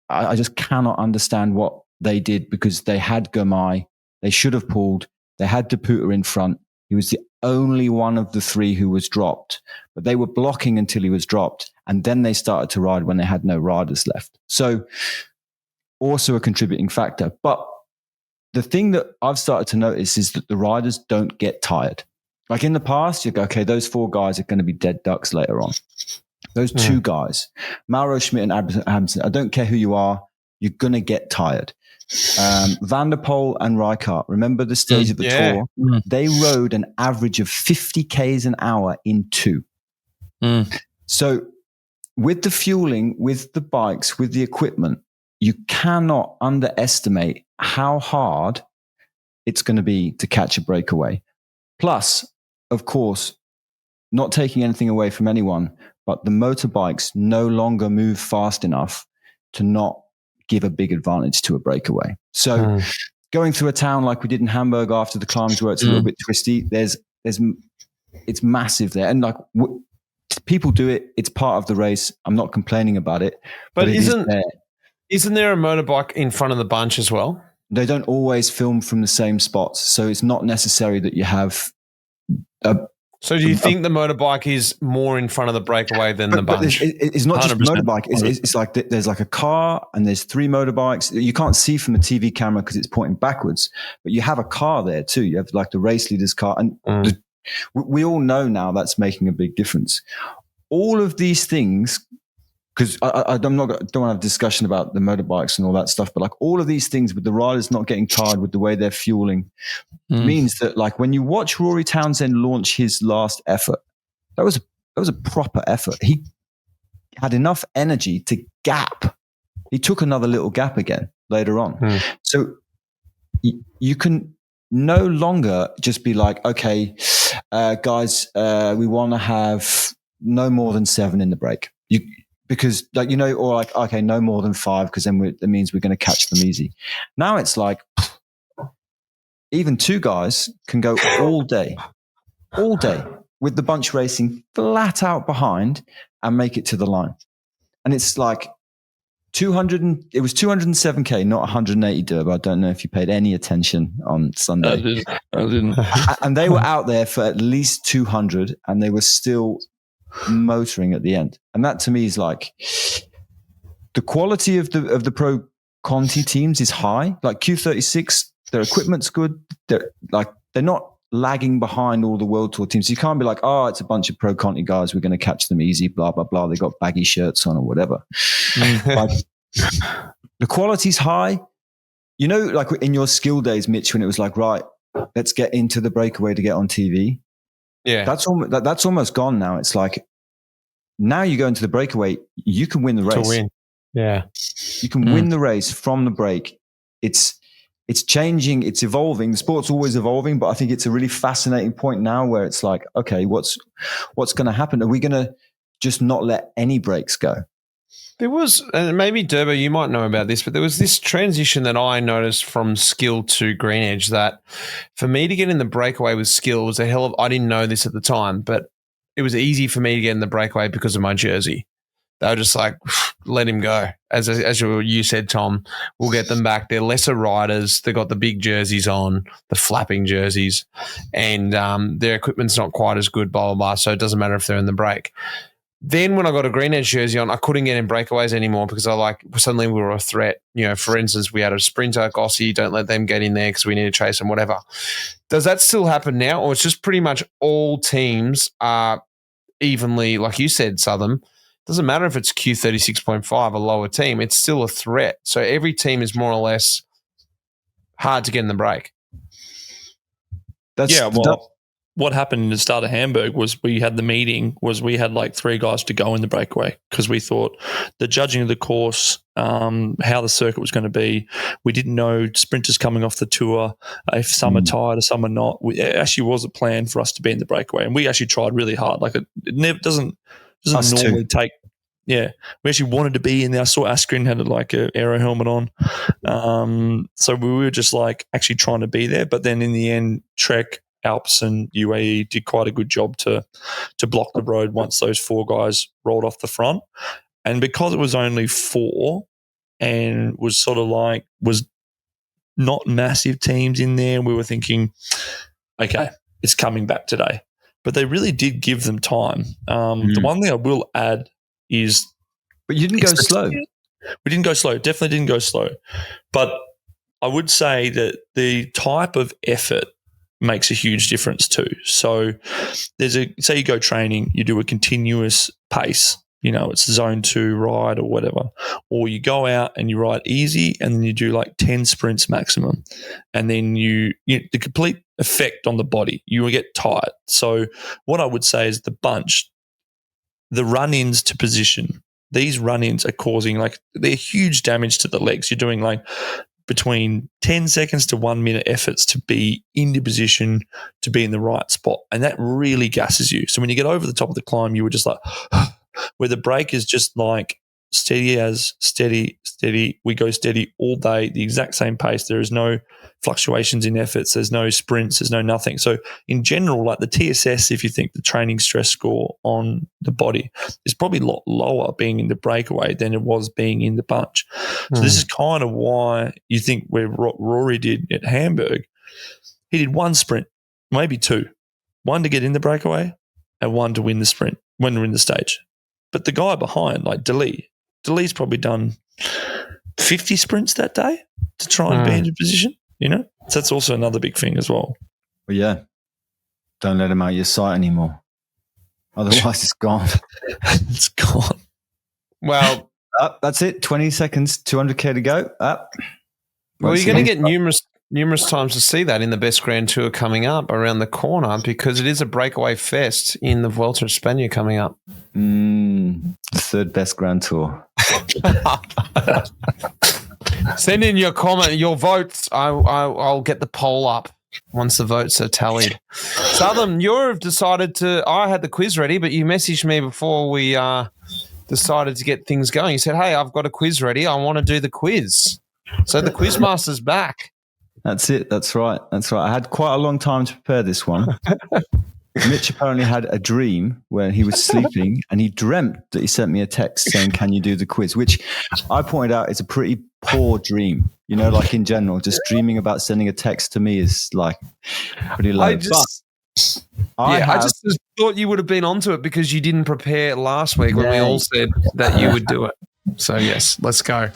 I just cannot understand what they did, because they had Girmay. They should have pulled. They had De Putter in front. He was the only one of the 3 who was dropped, but they were blocking until he was dropped. And then they started to ride when they had no riders left. So also a contributing factor. But the thing that I've started to notice is that the riders don't get tired. Like in the past, you go, okay, those 4 guys are going to be dead ducks later on. Those 2 guys, Mauro Schmidt and Abrahamsen, I don't care who you are, you're going to get tired. Van der Poel and Rijkaard, remember the stage of the Tour? They rode an average of 50 Ks an hour in 2. So with the fueling, with the bikes, with the equipment, you cannot underestimate how hard it's going to be to catch a breakaway. Plus, of course, not taking anything away from anyone, but the motorbikes no longer move fast enough to not give a big advantage to a breakaway. So going through a town like we did in Hamburg after the climbs where it's a little bit twisty, it's massive there. And like people do it. It's part of the race. I'm not complaining about it. But isn't there a motorbike in front of the bunch as well? They don't always film from the same spots. So it's not necessary that you have So do you think the motorbike is more in front of the breakaway than the bunch? It's not 100%. Just motorbike. It's like there's like a car and there's 3 motorbikes. You can't see from the TV camera because it's pointing backwards, but you have a car there too. You have like the race leader's car. And we all know now that's making a big difference. All of these things, because I don't want to have a discussion about the motorbikes and all that stuff, but like all of these things with the riders not getting tired with the way they're fueling means that like when you watch Rory Townsend launch his last effort, that was a proper effort. He had enough energy to gap. He took another little gap again later on. So you can no longer just be like, okay, guys, we want to have no more than 7 in the break. Because like, you know, or like, okay, no more than 5, because then that means we're going to catch them easy. Now it's like even 2 guys can go all day with the bunch racing flat out behind and make it to the line. And it's like it was 207K, not 180 Durbo. I don't know if you paid any attention on Sunday. I didn't. And they were out there for at least 200 and they were still motoring at the end. And that to me is like the quality of the Pro Conti teams is high. Like Q36, their equipment's good. They're not lagging behind all the World Tour teams. You can't be like, oh, it's a bunch of Pro Conti guys, we're going to catch them easy, blah, blah, blah. They got baggy shirts on or whatever. Like, the quality's high. You know, like in your skill days, Mitch, when it was like, right, let's get into the breakaway to get on TV. Yeah. That's almost gone now. It's like, now you go into the breakaway, you can win the race. To win. Yeah. You can win the race from the break. It's changing, it's evolving. The sport's always evolving, but I think it's a really fascinating point now where it's like, okay, what's going to happen? Are we going to just not let any breaks go? There was, and maybe Durbo, you might know about this, but there was this transition that I noticed from skill to green edge that for me to get in the breakaway with skill was I didn't know this at the time, but it was easy for me to get in the breakaway because of my jersey. They were just like, let him go. As you said, Tom, we'll get them back. They're lesser riders. They've got the big jerseys on, the flapping jerseys, and their equipment's not quite as good, blah, blah, blah, so it doesn't matter if they're in the break. Then when I got a green edge jersey on, I couldn't get in breakaways anymore because suddenly we were a threat. You know, for instance, we had a sprinter, Gossi, don't let them get in there because we need to chase them, whatever. Does that still happen now, or it's just pretty much all teams are evenly, like you said, Southam. Doesn't matter if it's Q36.5, a lower team, it's still a threat. So every team is more or less hard to get in the break. What happened in the start of Hamburg was we had the meeting, we had like 3 guys to go in the breakaway because we thought the judging of the course, how the circuit was going to be. We didn't know sprinters coming off the tour, if some are tired or some are not. It actually was a plan for us to be in the breakaway, and we actually tried really hard. Like it never doesn't normally take. Yeah, we actually wanted to be in there. I saw Askren had like an aero helmet on. So we were just like actually trying to be there. But then in the end, Trek, Alps and UAE did quite a good job to block the road once those 4 guys rolled off the front. And because it was only 4 and was sort of like was not massive teams in there, we were thinking, okay, it's coming back today. But they really did give them time. The one thing I will add is... But you didn't go slow. We didn't go slow. Definitely didn't go slow. But I would say that the type of effort makes a huge difference too. So say you go training, you do a continuous pace, it's zone 2 ride or whatever, or you go out and you ride easy and then you do like 10 sprints maximum, and then the complete effect on the body, you will get tired. So what I would say is the bunch, the run-ins to position, these run-ins are causing they're huge damage to the legs. You're doing between 10 seconds to 1 minute efforts to be in the position, to be in the right spot. And that really gasses you. So when you get over the top of the climb, you were just like, where the break is just like steady. We go steady all day, the exact same pace. There is no fluctuations in efforts. There's no sprints. There's no nothing. So in general, like the TSS, if you think the training stress score on the body is probably a lot lower being in the breakaway than it was being in the bunch. So this is kind of why you think where Rory did at Hamburg, he did 1 sprint, maybe 2, 1 to get in the breakaway and 1 to win the sprint when we're in the stage. But the guy behind, like Delee's probably done 50 sprints that day to try and be in a position, So that's also another big thing as well. Well, yeah. Don't let him out your sight anymore. Otherwise, it's gone. It's gone. Well, that's it. 20 seconds, 200K to go. Well, you're going to get numerous times to see that in the best Grand Tour coming up around the corner, because it is a breakaway fest in the Vuelta España coming up. The 3rd best Grand Tour. Send in your comment, your votes. I'll get the poll up once the votes are tallied. Southam, you've decided to. I had the quiz ready, but you messaged me before we decided to get things going. You said, "Hey, I've got a quiz ready. I want to do the quiz." So the Quizmaster's back. That's it. That's right. I had quite a long time to prepare this one. Mitch apparently had a dream where he was sleeping and he dreamt that he sent me a text saying, "Can you do the quiz?" Which I pointed out is a pretty poor dream. Like in general, just dreaming about sending a text to me is like pretty low. I just thought you would have been onto it because you didn't prepare last week when we all said that you would do it. So yes, let's go.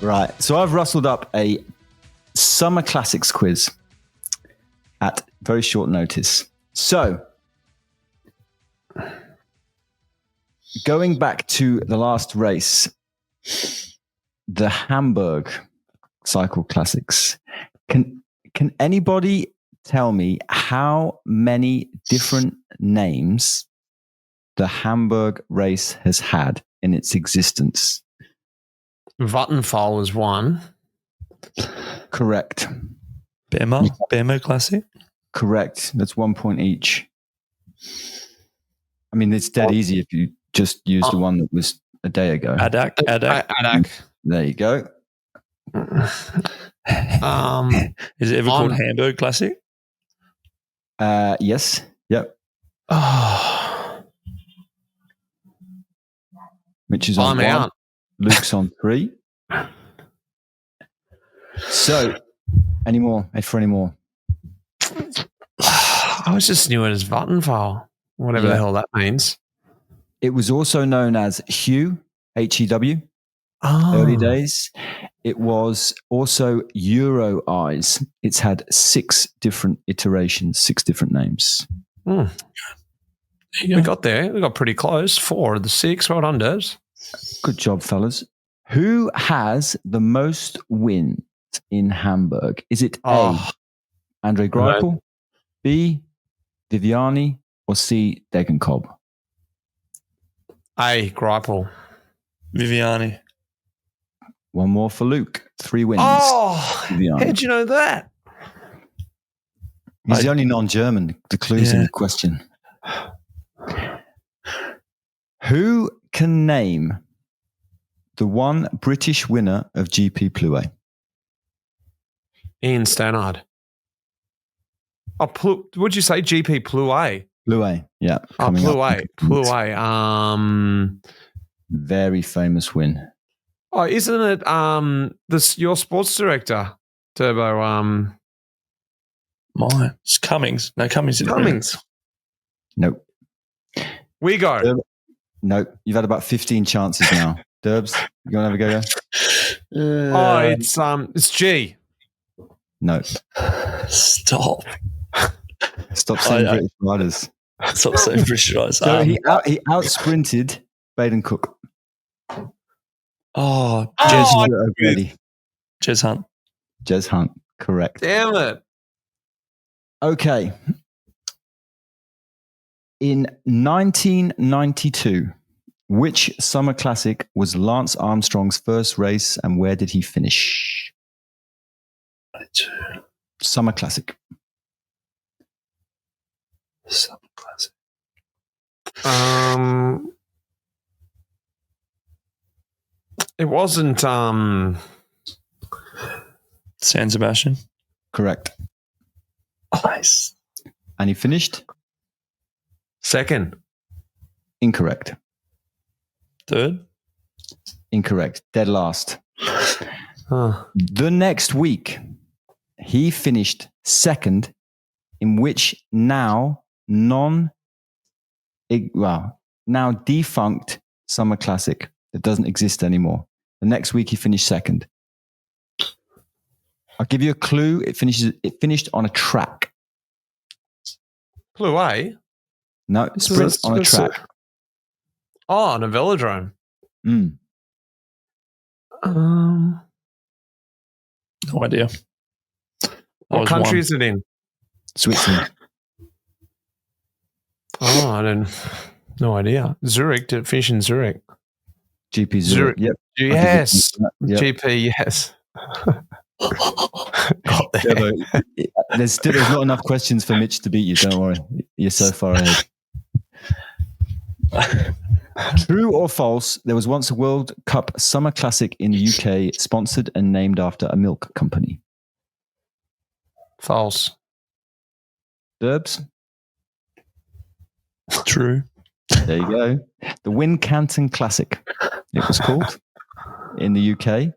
Right, so I've rustled up a Summer Classics quiz at very short notice. So, going back to the last race, the Hamburg Cycle Classics, can anybody tell me how many different names the Hamburg race has had in its existence? Vattenfall was one. Correct. Bemo Classic? Correct. That's 1 point each. I mean, it's dead easy if you just use the one that was a day ago. Adak. There you go. Is it ever called Hamburg Classic? Yes. Yep. Mitch is on 1. Luke's on 3. So, any more? For any more? I was just knew it as Vattenfall, whatever the hell that means. It was also known as Hew, Hew, early days. It was also Euro Eyes. It's had 6 different iterations, 6 different names. We got there. We got pretty close. 4 of the 6. Well done, Debs. Good job, fellas. Who has the most wins in Hamburg? Is it A, Andre Greipel, B, Viviani, or C, Degenkolb? A, Greipel. Viviani. One more for Luke. 3 wins. Oh, Viviani. how'd you know that? He's the only non-German. The clue's in the question. Who can name the one British winner of GP Plouay? Ian Stannard. Oh, what'd you say? GP Plouay? Plouay, yeah. Plouay. Very famous win. Oh, isn't it your sports director, Durbo? Mine. It's Cummings. No, Cummings. Nope. We go. Nope. You've had about 15 chances now. Durbs, you want to have a go? It's G. No. Stop saying British riders. Stop saying British riders. So he out-sprinted Baden Cook. Jez Hunt. Jez Hunt, correct. Damn it. Okay. In 1992, which summer classic was Lance Armstrong's first race and where did he finish? Summer classic. It wasn't San Sebastian. Correct. Nice. And he finished? Second. Incorrect. Third? Incorrect. Dead last. Huh. The next week, he finished second in which now defunct summer classic that doesn't exist anymore. The next week he finished second. I'll give you a clue. It finished on a track. Plouay? No, sprint on a track. On a velodrome. Mm. No idea. What country is it in? Switzerland. No idea. Zurich. Did it finish in Zurich? GP Zurich. Yep. Yes. Yep. GP, yes. There's not enough questions for Mitch to beat you. Don't worry. You're so far ahead. True or false, there was once a World Cup Summer Classic in the UK sponsored and named after a milk company. False. Durbs? True. There you go. The Wincanton Classic, it was called, in the UK.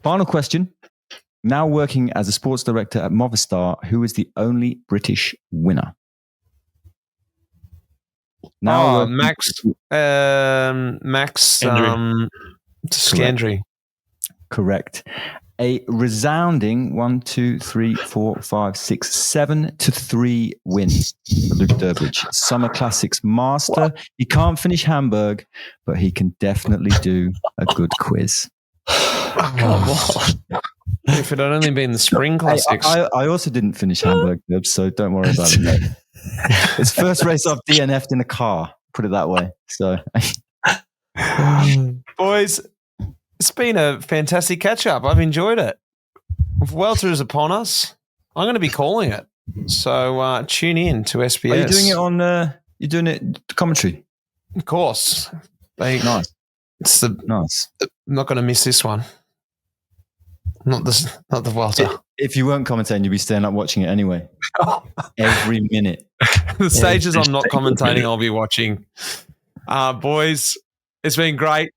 Final question. Now working as a sports director at Movistar, who is the only British winner? Now, Max Scandry. Correct. A resounding 7-3 win for Luke Durbridge. Summer Classics master. He can't finish Hamburg, but he can definitely do a good quiz. Come on. If it had only been the Spring Classics. I also didn't finish Hamburg, so don't worry about it, mate. It's first race I've DNF'd in a car, put it that way. So, boys, it's been a fantastic catch-up. I've enjoyed it. Vuelta is upon us. I'm going to be calling it. So tune in to SBS. Are you doing it on? You're doing it commentary, of course. Nice. It's nice. I'm not going to miss this one. Not the Vuelta. If you weren't commentating, you'd be staying up watching it anyway. Every minute. The stages I'm not commentating, I'll be watching. Boys, it's been great.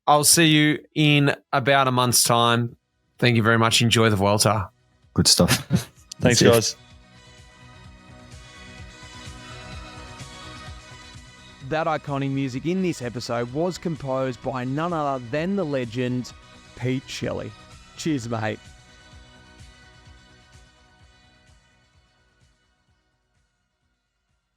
I'll see you in about a month's time. Thank you very much. Enjoy the Vuelta. Good stuff. Thanks, guys. That iconic music in this episode was composed by none other than the legend Pete Shelley. Cheers, mate.